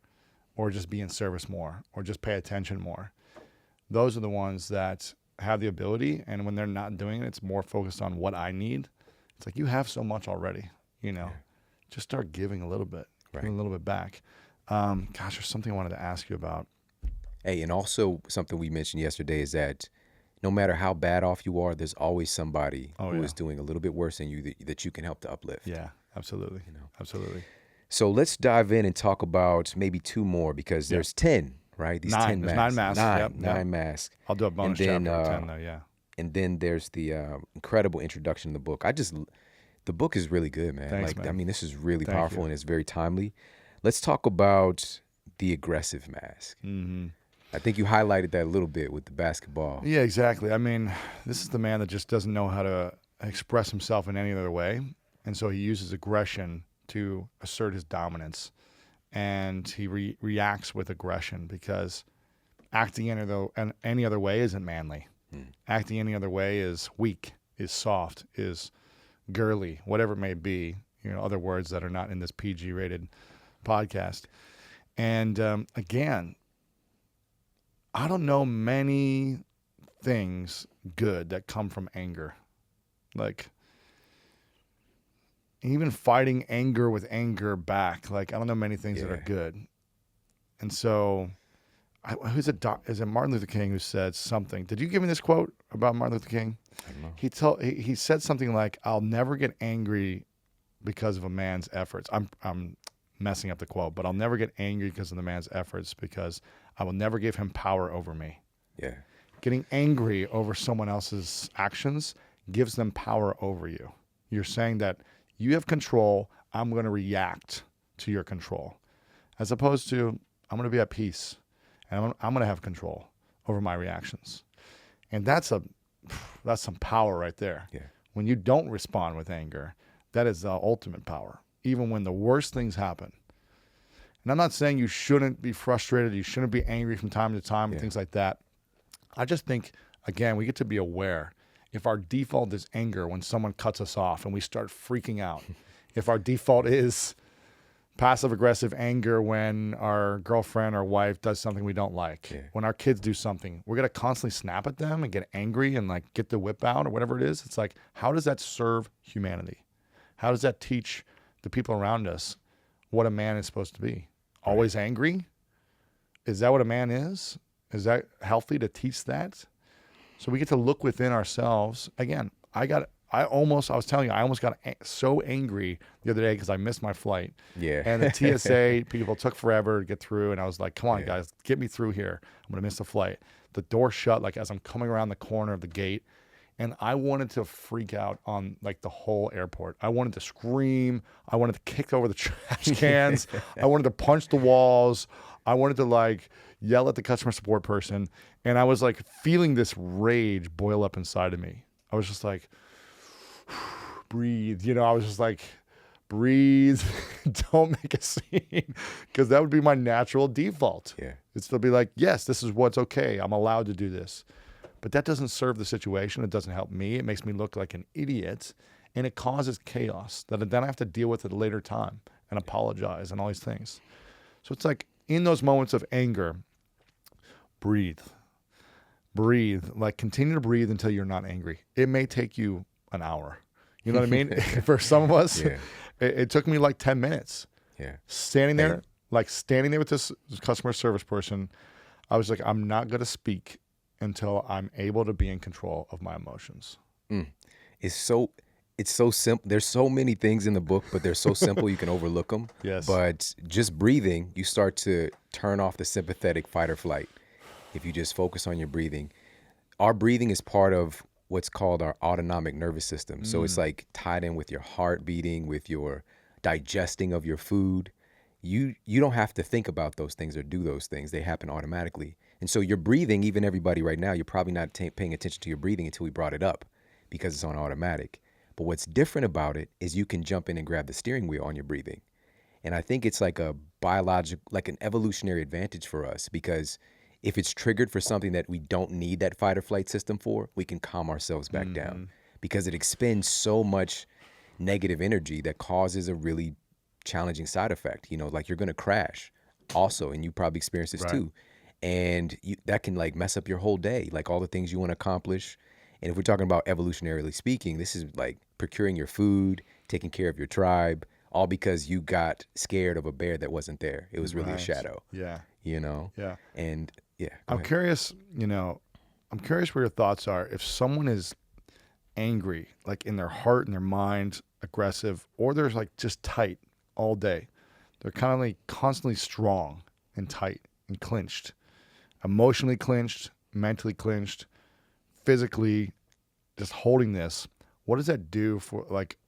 or just be in service more or just pay attention more. Those are the ones that have the ability. And when they're not doing it, it's more focused on what I need. It's like, you have so much already, just start giving a little bit, giving a little bit back. Gosh, there's something I wanted to ask you about. Hey, and also something we mentioned yesterday is that no matter how bad off you are, there's always somebody who is doing a little bit worse than you that you can help to uplift. Yeah, absolutely. Absolutely. So let's dive in and talk about maybe two more, because there's 10, right? These 10 There's masks. 9 masks. Nine masks. I'll do a bonus then, chapter of 10 though, yeah. And then there's the incredible introduction in the book. The book is really good, man. Thanks, man. I mean, this is really Thank powerful you. and it's very timely. Let's talk about the aggressive mask. I think you highlighted that a little bit with the basketball. Yeah, exactly. I mean, this is the man that just doesn't know how to express himself in any other way. And so he uses aggression to assert his dominance. And he reacts with aggression, because acting any other way isn't manly. Acting any other way is weak, is soft, is girly, whatever it may be, other words that are not in this PG rated podcast. And again, I don't know many things good that come from anger. Like, even fighting anger with anger back. Like, I don't know many things that are good. And so, is it Martin Luther King who said something? Did you give me this quote about Martin Luther King? I don't know. He said something like, "I'll never get angry because of a man's efforts." I'm messing up the quote, but I'll never get angry because of the man's efforts, because I will never give him power over me. Yeah. Getting angry over someone else's actions gives them power over you. You're saying that you have control. I'm going to react to your control, as opposed to I'm going to be at peace and I'm going to have control over my reactions. And that's some power right there. Yeah. When you don't respond with anger, that is the ultimate power, even when the worst things happen. And I'm not saying you shouldn't be frustrated, you shouldn't be angry from time to time and things like that. I just think, again, we get to be aware. If our default is anger when someone cuts us off and we start freaking out, if our default is passive-aggressive anger when our girlfriend or wife does something we don't like, when our kids do something, we're going to constantly snap at them and get angry and like get the whip out or whatever it is. It's like, how does that serve humanity? How does that teach the people around us what a man is supposed to be? Always angry? Is that what a man is? Is that healthy to teach that? So we get to look within ourselves. Again, I was telling you, I almost got so angry the other day because I missed my flight. Yeah. And the TSA people took forever to get through. And I was like, come on, guys, get me through here. I'm going to miss the flight. The door shut, like as I'm coming around the corner of the gate. And I wanted to freak out on like the whole airport. I wanted to scream. I wanted to kick over the trash cans. I wanted to punch the walls. I wanted to like yell at the customer support person. And I was like feeling this rage boil up inside of me. I was just like, breathe. I was just like, breathe. Don't make a scene. Because that would be my natural default. Yeah. It's to be like, yes, this is what's okay. I'm allowed to do this. But that doesn't serve the situation. It doesn't help me. It makes me look like an idiot. And it causes chaos that then I have to deal with at a later time and apologize and all these things. So it's like in those moments of anger, breathe. Breathe. Like continue to breathe until you're not angry. It may take you an hour. You know what I mean? For some of us, it took me like 10 minutes. Yeah. Standing there with this customer service person, I was like, I'm not going to speak until I'm able to be in control of my emotions. It's so simple. There's so many things in the book, but they're so simple you can overlook them. Yes. But just breathing, you start to turn off the sympathetic fight or flight. If you just focus on your breathing. Our breathing is part of what's called our autonomic nervous system. So it's like tied in with your heart beating, with your digesting of your food. You don't have to think about those things or do those things. They happen automatically. And so your breathing, even everybody right now, you're probably not paying attention to your breathing until we brought it up because it's on automatic. But what's different about it is you can jump in and grab the steering wheel on your breathing. And I think it's like a biological, like an evolutionary advantage for us, because if it's triggered for something that we don't need that fight or flight system for, we can calm ourselves back down, because it expends so much negative energy that causes a really challenging side effect. Like you're going to crash also, and you probably experienced this too. And that can like mess up your whole day, like all the things you want to accomplish. And if we're talking about evolutionarily speaking, this is like procuring your food, taking care of your tribe, all because you got scared of a bear that wasn't there. It was really a shadow. Yeah. Yeah. And yeah. I'm curious, I'm curious where your thoughts are. If someone is angry, like in their heart and their mind, aggressive, or they're like just tight all day, they're kind of like constantly strong and tight and clinched, emotionally clinched, mentally clinched, physically just holding this. What does that do for like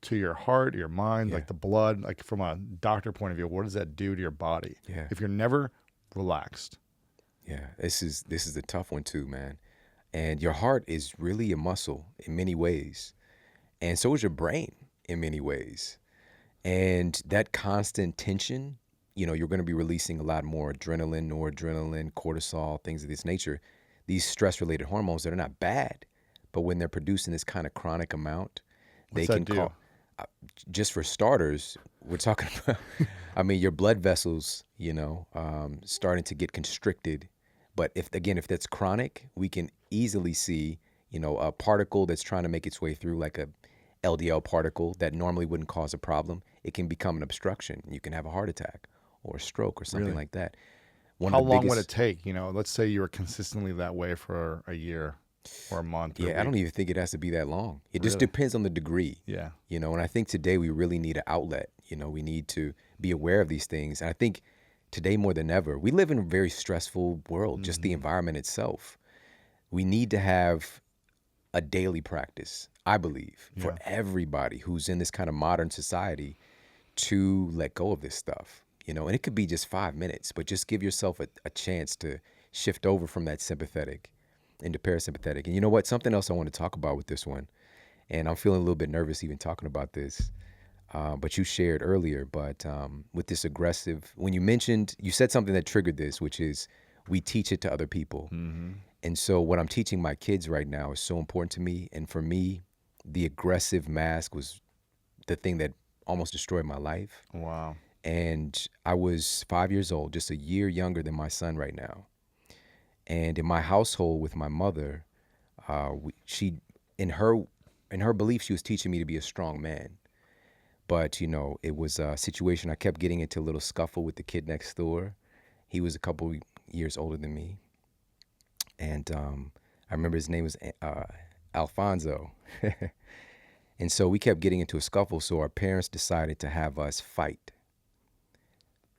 to your heart, your mind, like the blood, like from a doctor point of view? What does that do to your body if you're never relaxed? Yeah, this is a tough one too, man. And your heart is really a muscle in many ways, and so is your brain in many ways. And that constant tension, you're going to be releasing a lot more adrenaline, noradrenaline, cortisol, things of this nature. These stress-related hormones that are not bad, but when they're produced in this kind of chronic amount, they can cause. Just for starters, we're talking about, your blood vessels, starting to get constricted. But if that's chronic, we can easily see, a particle that's trying to make its way through, like a LDL particle that normally wouldn't cause a problem. It can become an obstruction. You can have a heart attack or a stroke or something like that. How long would it take? Let's say you were consistently that way for a year or a month. Or a week. I don't even think it has to be that long. It just depends on the degree. Yeah. And I think today we really need an outlet. We need to be aware of these things. And I think today more than ever, we live in a very stressful world, just the environment itself. We need to have a daily practice, I believe, for everybody who's in this kind of modern society to let go of this stuff. And it could be just 5 minutes, but just give yourself a chance to shift over from that sympathetic into parasympathetic. And you know what? Something else I want to talk about with this one, and I'm feeling a little bit nervous even talking about this, but you shared earlier, but with this aggressive, when you said something that triggered this, which is we teach it to other people. And so what I'm teaching my kids right now is so important to me. And for me, the aggressive mask was the thing that almost destroyed my life. Wow. And I was 5 years old, just a year younger than my son right now. And in my household with my mother, she, in her belief, she was teaching me to be a strong man. But, it was a situation, I kept getting into a little scuffle with the kid next door. He was a couple years older than me. And I remember his name was Alfonso. And so we kept getting into a scuffle, so our parents decided to have us fight.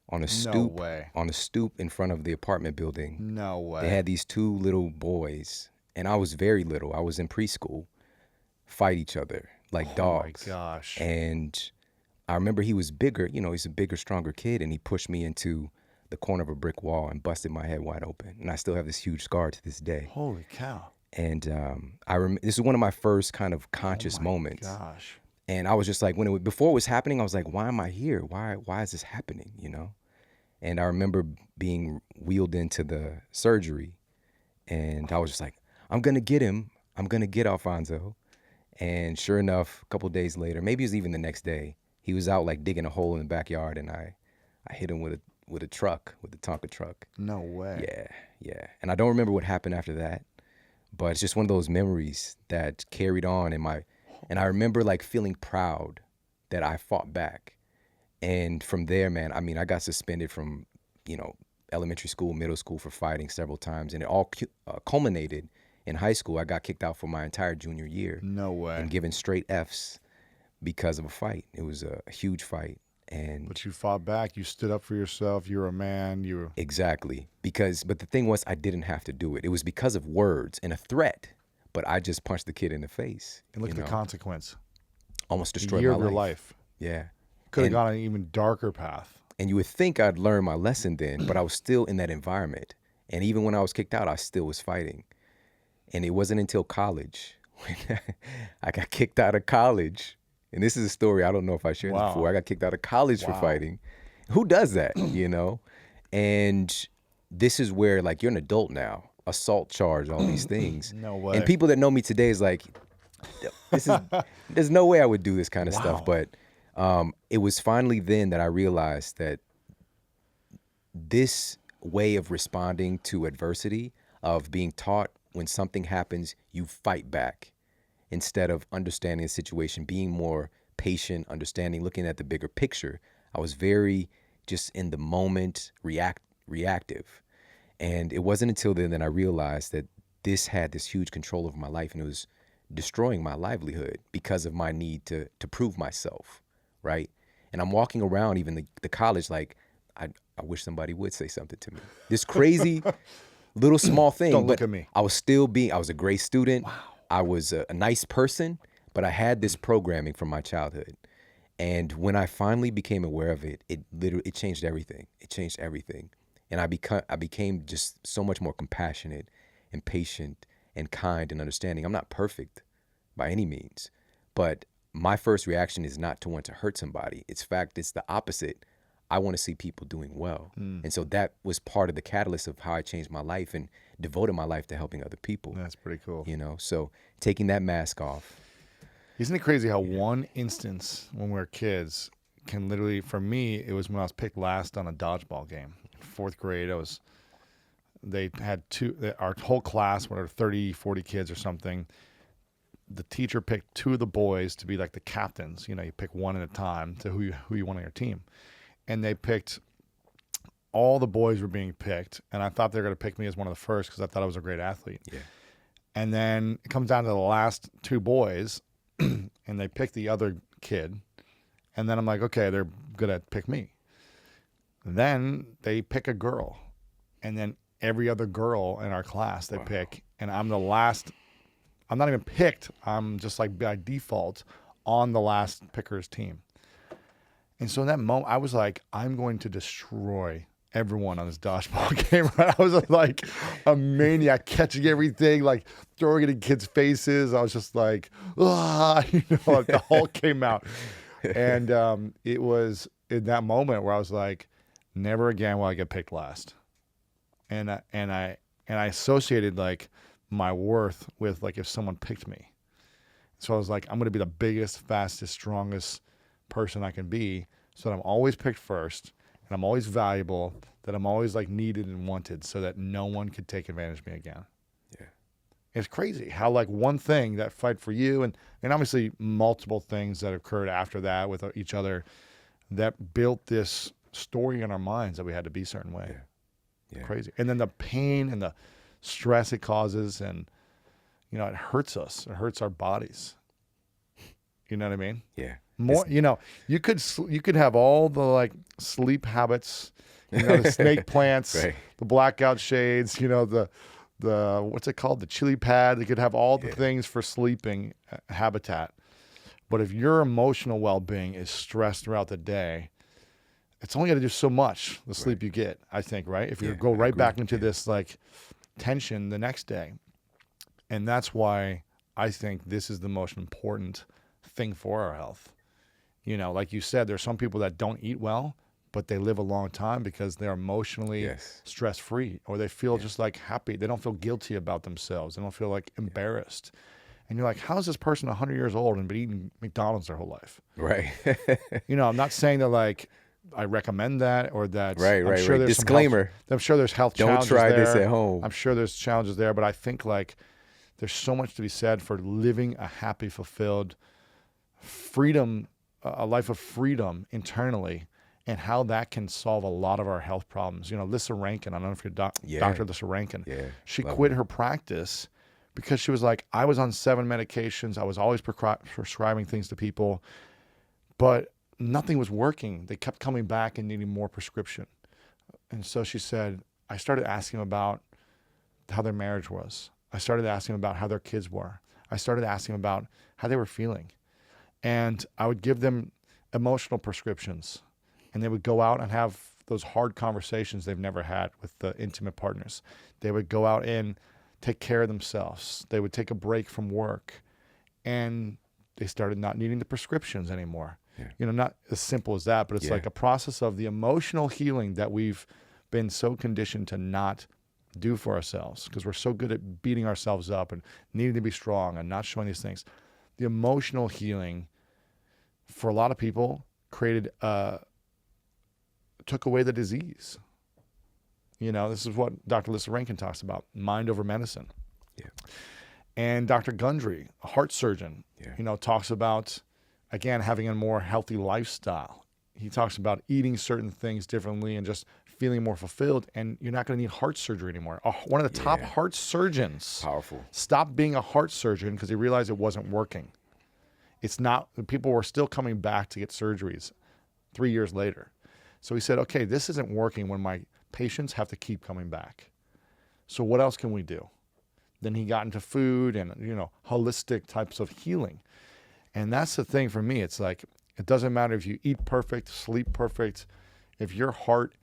On a stoop, No way. on a stoop in front of the apartment building. No way. They had these two little boys, and I was very little. I was in preschool, fight each other like Oh my dogs. gosh. And I remember he was bigger, he's a bigger, stronger kid, and he pushed me into the corner of a brick wall and busted my head wide open. And I still have this huge scar to this day. Holy cow. And this is one of my first kind of Oh conscious my moments. gosh. And I was just like, before it was happening, I was like, why am I here? Why is this happening? And I remember being wheeled into the surgery, and I was just like, I'm gonna get him. I'm gonna get Alfonso. And sure enough, a couple of days later, maybe it was even the next day, he was out like digging a hole in the backyard, and I hit him with a truck, with a Tonka truck. No way. Yeah. And I don't remember what happened after that, but it's just one of those memories that carried on and I remember like feeling proud that I fought back. And from there, man, I mean, I got suspended from, elementary school, middle school for fighting several times, and it all culminated in high school. I got kicked out for my entire junior year. No way. And given straight Fs because of a fight. It was a huge fight. But you fought back. You stood up for yourself. You're a man. Exactly. But the thing was, I didn't have to do it. It was because of words and a threat, but I just punched the kid in the face. And look at the consequence. Almost A destroyed year my of your life. life. Yeah. Could have gone an even darker path. And you would think I'd learned my lesson then, but I was still in that environment. And even when I was kicked out, I still was fighting. And it wasn't until college when I got kicked out of college. And this is a story I don't know if I shared this before. I got kicked out of college for fighting. Who does that, And this is where, like, you're an adult now. Assault charge, all these things. No way. And people that know me today is like, there's no way I would do this kind of stuff. But it was finally then that I realized that this way of responding to adversity, of being taught when something happens, you fight back instead of understanding the situation, being more patient, understanding, looking at the bigger picture. I was very just in the moment, reactive. And it wasn't until then that I realized that this had this huge control over my life, and it was destroying my livelihood because of my need to prove myself, right? And I'm walking around even the college like, I wish somebody would say something to me. This crazy little small thing. Don't look at me. I was a great student. Wow. I was a nice person, but I had this programming from my childhood. And when I finally became aware of it, it changed everything. It changed everything. And I became just so much more compassionate and patient and kind and understanding. I'm not perfect by any means, but my first reaction is not to want to hurt somebody. It's the opposite. I want to see people doing well. And so that was part of the catalyst of how I changed my life and devoted my life to helping other people. That's pretty cool. So taking that mask off. Isn't it crazy how one instance when we were kids can literally, for me, it was when I was picked last on a dodgeball game. Fourth grade, they had our whole class, whatever, 30, 40 kids or something. The teacher picked two of the boys to be like the captains. You pick one at a time to who you want on your team. And they picked, all the boys were being picked. And I thought they were going to pick me as one of the first because I thought I was a great athlete. Yeah. And then it comes down to the last two boys and they pick the other kid. And then I'm like, okay, they're going to pick me. Then they pick a girl. And then every other girl in our class they pick. And I'm the last. I'm not even picked. I'm just like by default on the last picker's team. And so in that moment, I was like, I'm going to destroy everyone on this dodgeball game. Right? I was like a maniac, catching everything, like throwing it in kids' faces. I was just like, like the Hulk came out. And it was in that moment where I was like, never again will I get picked last. And I associated like my worth with like if someone picked me. So I was like, I'm going to be the biggest, fastest, strongest person I can be, so that I'm always picked first, and I'm always valuable, that I'm always like needed and wanted, so that no one could take advantage of me again. Yeah. It's crazy how like one thing, that fight for you, and obviously multiple things that occurred after that with each other, that built this story in our minds that we had to be a certain way. Yeah. Crazy. And then the pain and the stress it causes, and it hurts us. It hurts our bodies. You know what I mean? Yeah. More, you could have all the like sleep habits, the snake plants, right, the blackout shades, the what's it called? The chili pad. They could have all the Yeah. things for sleeping habitat. But if your emotional well-being is stressed throughout the day, it's only going to do so much, the sleep you get, I think, right? If you Yeah, go I right agree. back into Yeah. this like tension the next day. And that's why I think this is the most important thing for our health. You know, like you said, there's some people that don't eat well, but they live a long time because they're emotionally Yes. stress-free, or they feel just like happy. They don't feel guilty about themselves. They don't feel like embarrassed. And you're like, how is this person 100 years old and been eating McDonald's their whole life? Right. You know, I'm not saying that like I recommend that or that Right. I'm sure there's Disclaimer. I'm sure there's health Don't challenges try this there. at home. I'm sure there's challenges there, but I think like there's so much to be said for living a happy, fulfilled, freedom, a life of freedom internally, and how that can solve a lot of our health problems. You know, Lissa Rankin, I don't know if you're Dr. Lissa Rankin. Yeah. She Love quit her practice because she was like, I was on 7 medications. I was always prescribing things to people, but nothing was working. They kept coming back and needing more prescription. And so she said, I started asking about how their marriage was. I started asking about how their kids were. I started asking about how they were feeling. And I would give them emotional prescriptions, and they would go out and have those hard conversations they've never had with the intimate partners. They would go out and take care of themselves. They would take a break from work, and they started not needing the prescriptions anymore. Yeah. You know, not as simple as that, but it's like a process of the emotional healing that we've been so conditioned to not do for ourselves because we're so good at beating ourselves up and needing to be strong and not showing these things. The emotional healing for a lot of people took away the disease. You know, this is what Dr. Lissa Rankin talks about, mind over medicine. Yeah. And Dr. Gundry, a heart surgeon, you know, talks about, again, having a more healthy lifestyle. He talks about eating certain things differently and just feeling more fulfilled, and you're not going to need heart surgery anymore. One of the top heart surgeons Powerful. stopped being a heart surgeon because he realized it wasn't working. It's not, people were still coming back to get surgeries 3 years later. So he said, okay, this isn't working when my patients have to keep coming back. So what else can we do? Then he got into food and, you know, holistic types of healing. And that's the thing for me. It's like, it doesn't matter if you eat perfect, sleep perfect. If your heart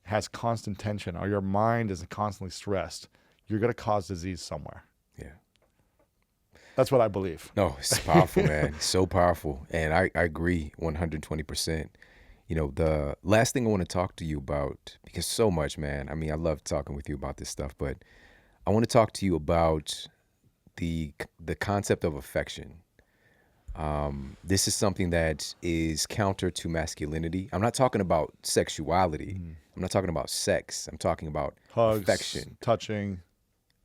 has constant tension or your mind is constantly stressed, you're going to cause disease somewhere. Yeah. That's what I believe. No, it's powerful, man. So powerful. And I agree 120%. You know, the last thing I want to talk to you about, because so much, man. I mean, I love talking with you about this stuff, but I want to talk to you about the concept of affection. This is something that is counter to masculinity. I'm not talking about sexuality. I'm not talking about sex. I'm talking about Hugs, affection. touching.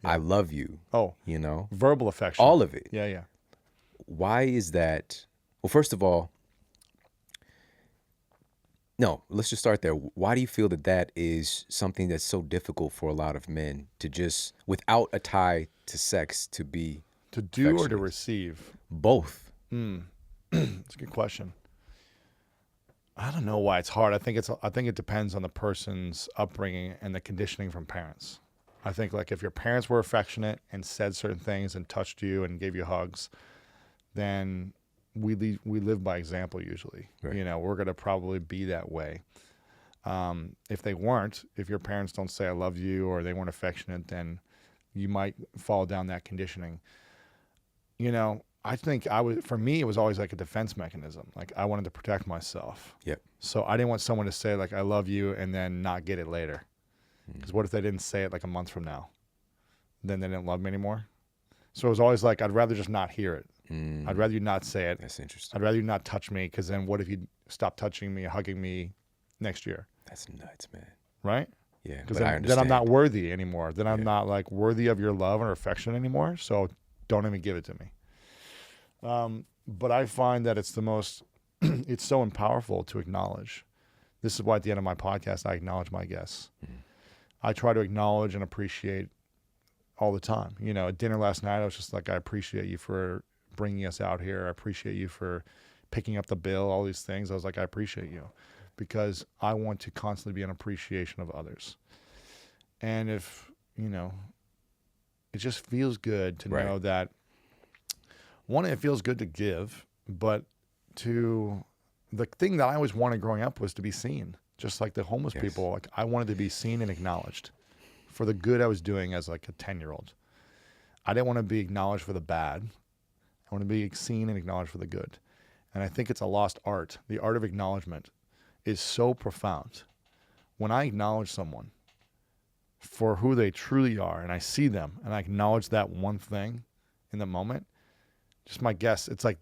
I love you. Oh, you know, verbal affection. all of it. Yeah, yeah. Why is that? Well, first of all, no, let's just start there. Why do you feel that that is something that's so difficult for a lot of men to just, without a tie to sex, to be To do or to affectionate? receive? Both? It's a good question. I don't know why it's hard. I think it depends on the person's upbringing and the conditioning from parents. I think like if your parents were affectionate and said certain things and touched you and gave you hugs, then we live by example usually. Right. You know, we're going to probably be that way. If they weren't, if your parents don't say I love you or they weren't affectionate, then you might fall down that conditioning. You know, I think for me, it was always like a defense mechanism. Like I wanted to protect myself. Yep. So I didn't want someone to say like, I love you and then not get it later. Because what if they didn't say it like a month from now? Then they didn't love me anymore. So it was always like, I'd rather just not hear it. I'd rather you not say it. That's interesting. I'd rather you not touch me, because then what if you stop touching me, hugging me next year? That's nuts, man. Right? Yeah, Because but I then understand. I'm not worthy anymore. Then I'm not like worthy of your love or affection anymore. So don't even give it to me. But I find that it's the most, it's so powerful to acknowledge. This is why at the end of my podcast, I acknowledge my guests. I try to acknowledge and appreciate all the time. You know, at dinner last night, I was just like, I appreciate you for bringing us out here. I appreciate you for picking up the bill, all these things. I was like, I appreciate you, because I want to constantly be an appreciation of others. And if, you know, It just feels good to Right. know that, one, it feels good to give, but the thing that I always wanted growing up was to be seen. Just like the homeless Yes. people, like I wanted to be seen and acknowledged for the good I was doing as like a 10-year-old. I didn't want to be acknowledged for the bad. I want to be seen and acknowledged for the good. And I think it's a lost art. The art of acknowledgement is so profound. When I acknowledge someone for who they truly are and I see them and I acknowledge that one thing in the moment, just my guess, it's like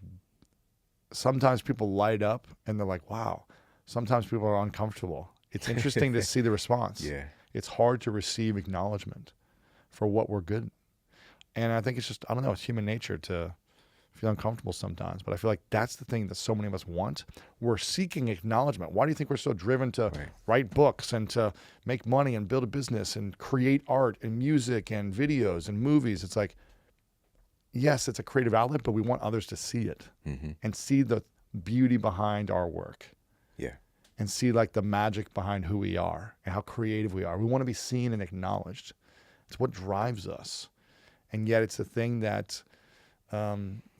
sometimes people light up and they're like, wow. Sometimes people are uncomfortable. It's interesting to see the response. Yeah. It's hard to receive acknowledgement for what we're good. And I think it's just, I don't know, it's human nature to feel uncomfortable sometimes. But I feel like that's the thing that so many of us want. We're seeking acknowledgement. Why do you think we're so driven to Right. write books and to make money and build a business and create art and music and videos and movies? It's like, yes, it's a creative outlet, but we want others to see it and see the beauty behind our work. Yeah. And see like the magic behind who we are and how creative we are. We want to be seen and acknowledged. It's what drives us. And yet it's the thing that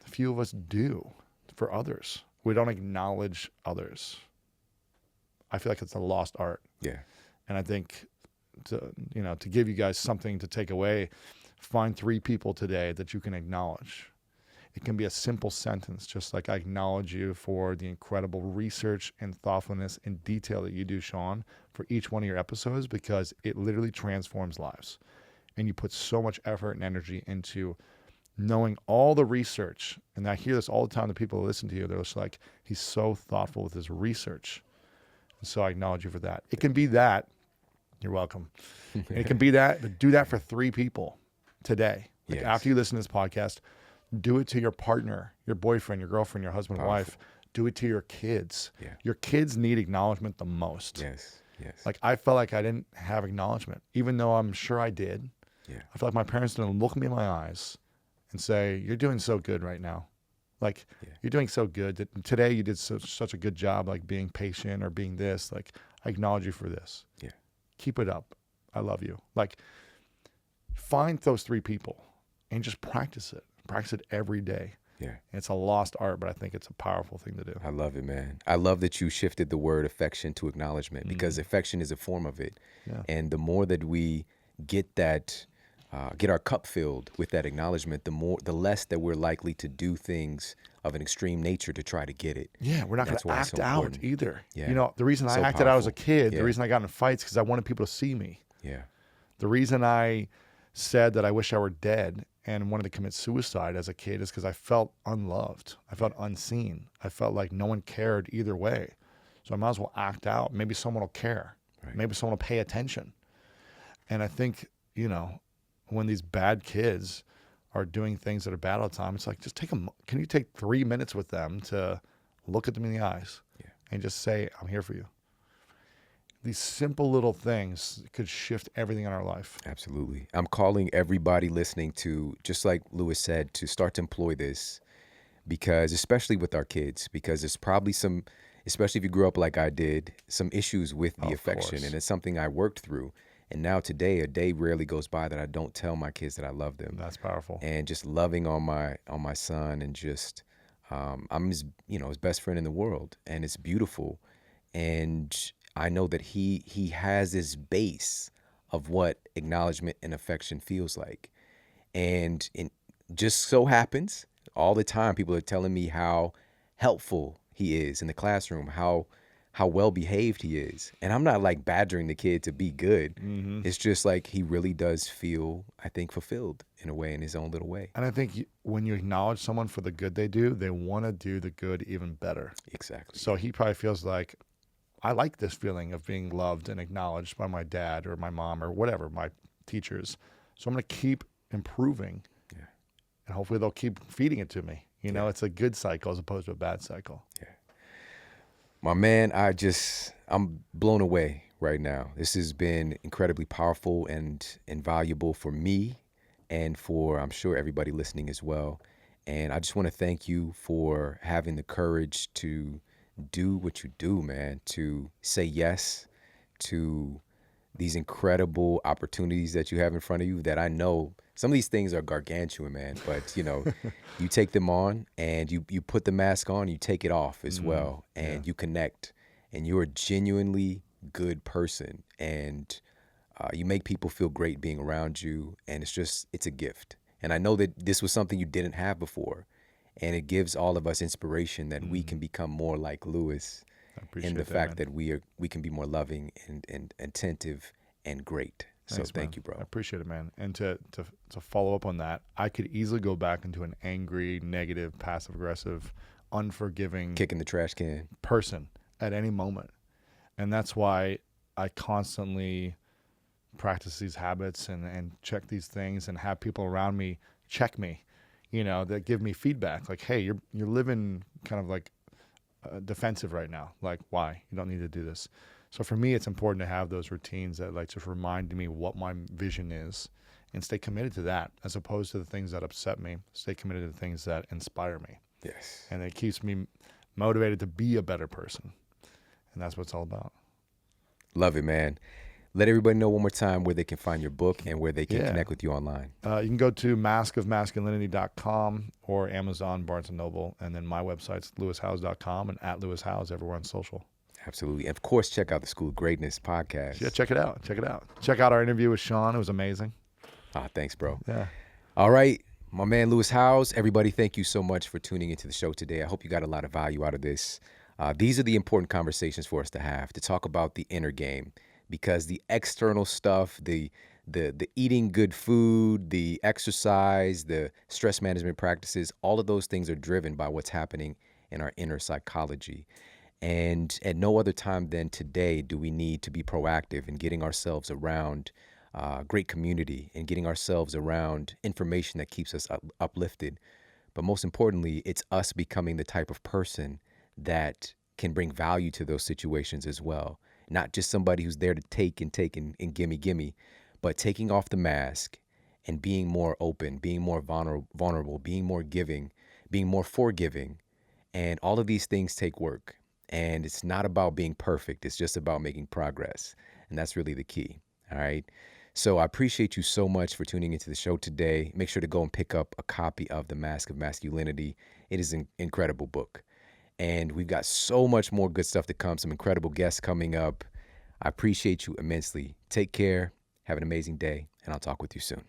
few of us do for others. We don't acknowledge others. I feel like it's a lost art. Yeah. And I think to give you guys something to take away, find 3 people today that you can acknowledge. It can be a simple sentence, just like I acknowledge you for the incredible research and thoughtfulness and detail that you do, Shawn, for each one of your episodes, because it literally transforms lives. And you put so much effort and energy into knowing all the research. And I hear this all the time, the people who listen to you, they're just like, he's so thoughtful with his research. And so I acknowledge you for that. It can be that. You're welcome. It can be that, but do that for 3 people today. Like Yes. after you listen to this podcast, do it to your partner, your boyfriend, your girlfriend, your husband, wife. Do it to your kids. Yeah. Your kids need acknowledgement the most. Yes. Yes. Like I felt like I didn't have acknowledgement, even though I'm sure I did. Yeah. I felt like my parents didn't look me in my eyes and say, "You're doing so good right now. Like you're doing so good. That today you did such a good job, like being patient or being this. Like I acknowledge you for this. Yeah. Keep it up. I love you." Like find those 3 people and just practice it. Practice it every day. Yeah. And it's a lost art, but I think it's a powerful thing to do. I love it, man. I love that you shifted the word affection to acknowledgement, because affection is a form of it. Yeah. And the more that we get that, get our cup filled with that acknowledgement, the less that we're likely to do things of an extreme nature to try to get it. Yeah, we're not going That's to why it's act so out important. either. Yeah. You know, the reason I So acted out as a powerful. kid, Yeah. the reason I got in fights, because I wanted people to see me. Yeah. The reason I said that I wish I were dead and wanted to commit suicide as a kid is because I felt unloved. I felt unseen. I felt like no one cared either way. So I might as well act out. Maybe someone will care. Right. Maybe someone will pay attention. And I think, when these bad kids are doing things that are bad all the time, it's like, just can you take 3 minutes with them to look at them in the eyes and just say, "I'm here for you." These simple little things could shift everything in our life. Absolutely. I'm calling everybody listening to, just like Lewis said, to start to employ this, because especially with our kids, because there's probably some, especially if you grew up like I did, some issues with the affection. course. And it's something I worked through. And now today, a day rarely goes by that I don't tell my kids that I love them. That's powerful. And just loving on my son, and just I'm his best friend in the world, and it's beautiful. And I know that he has this base of what acknowledgement and affection feels like. And it just so happens all the time people are telling me how helpful he is in the classroom, how well behaved he is. And I'm not like badgering the kid to be good. It's just like he really does feel, I think, fulfilled in a way, in his own little way. And I think when you acknowledge someone for the good they do, they want to do the good even better. Exactly. So he probably feels like, I like this feeling of being loved and acknowledged by my dad or my mom or whatever, my teachers. So I'm going to keep improving. Yeah. And hopefully they'll keep feeding it to me. It's a good cycle as opposed to a bad cycle. Yeah. My man, I'm blown away right now. This has been incredibly powerful and valuable for me, and for, I'm sure, everybody listening as well. And I just want to thank you for having the courage to do what you do, man, to say yes to these incredible opportunities that you have in front of you, that I know Some of these things are gargantuan, man, but you take them on and you put the mask on, you take it off as well, and you connect, and you're a genuinely good person, and you make people feel great being around you, and it's a gift. And I know that this was something you didn't have before, and it gives all of us inspiration that we can become more like Lewis in the fact that we can be more loving and attentive and great. Thanks, so thank you, bro. I appreciate it, man. And to follow up on that, I could easily go back into an angry, negative, passive-aggressive, unforgiving, kicking the trash can person at any moment. And that's why I constantly practice these habits and check these things and have people around me check me, that give me feedback. Like, hey, you're living kind of like defensive right now. Like, why? You don't need to do this. So for me, it's important to have those routines that like just remind me what my vision is and stay committed to that, as opposed to the things that upset me. Stay committed to the things that inspire me. Yes. And it keeps me motivated to be a better person. And that's what it's all about. Love it, man. Let everybody know one more time where they can find your book and where they can connect with you online. You can go to maskofmasculinity.com or Amazon, Barnes & Noble. And then my website's lewishowes.com and @LewisHowes everywhere on social. Absolutely. And of course, check out the School of Greatness podcast. Yeah, check it out. Check out our interview with Shawn. It was amazing. Thanks, bro. Yeah. All right. My man, Lewis Howes. Everybody, thank you so much for tuning into the show today. I hope you got a lot of value out of this. These are the important conversations for us to have, to talk about the inner game, because the external stuff, the eating good food, the exercise, the stress management practices, all of those things are driven by what's happening in our inner psychology. And at no other time than today do we need to be proactive in getting ourselves around great community and getting ourselves around information that keeps us uplifted. But most importantly, it's us becoming the type of person that can bring value to those situations as well. Not just somebody who's there to take and gimme, but taking off the mask and being more open, being more vulnerable, being more giving, being more forgiving. And all of these things take work. And it's not about being perfect. It's just about making progress. And that's really the key. All right. So I appreciate you so much for tuning into the show today. Make sure to go and pick up a copy of The Mask of Masculinity. It is an incredible book. And we've got so much more good stuff to come. Some incredible guests coming up. I appreciate you immensely. Take care. Have an amazing day. And I'll talk with you soon.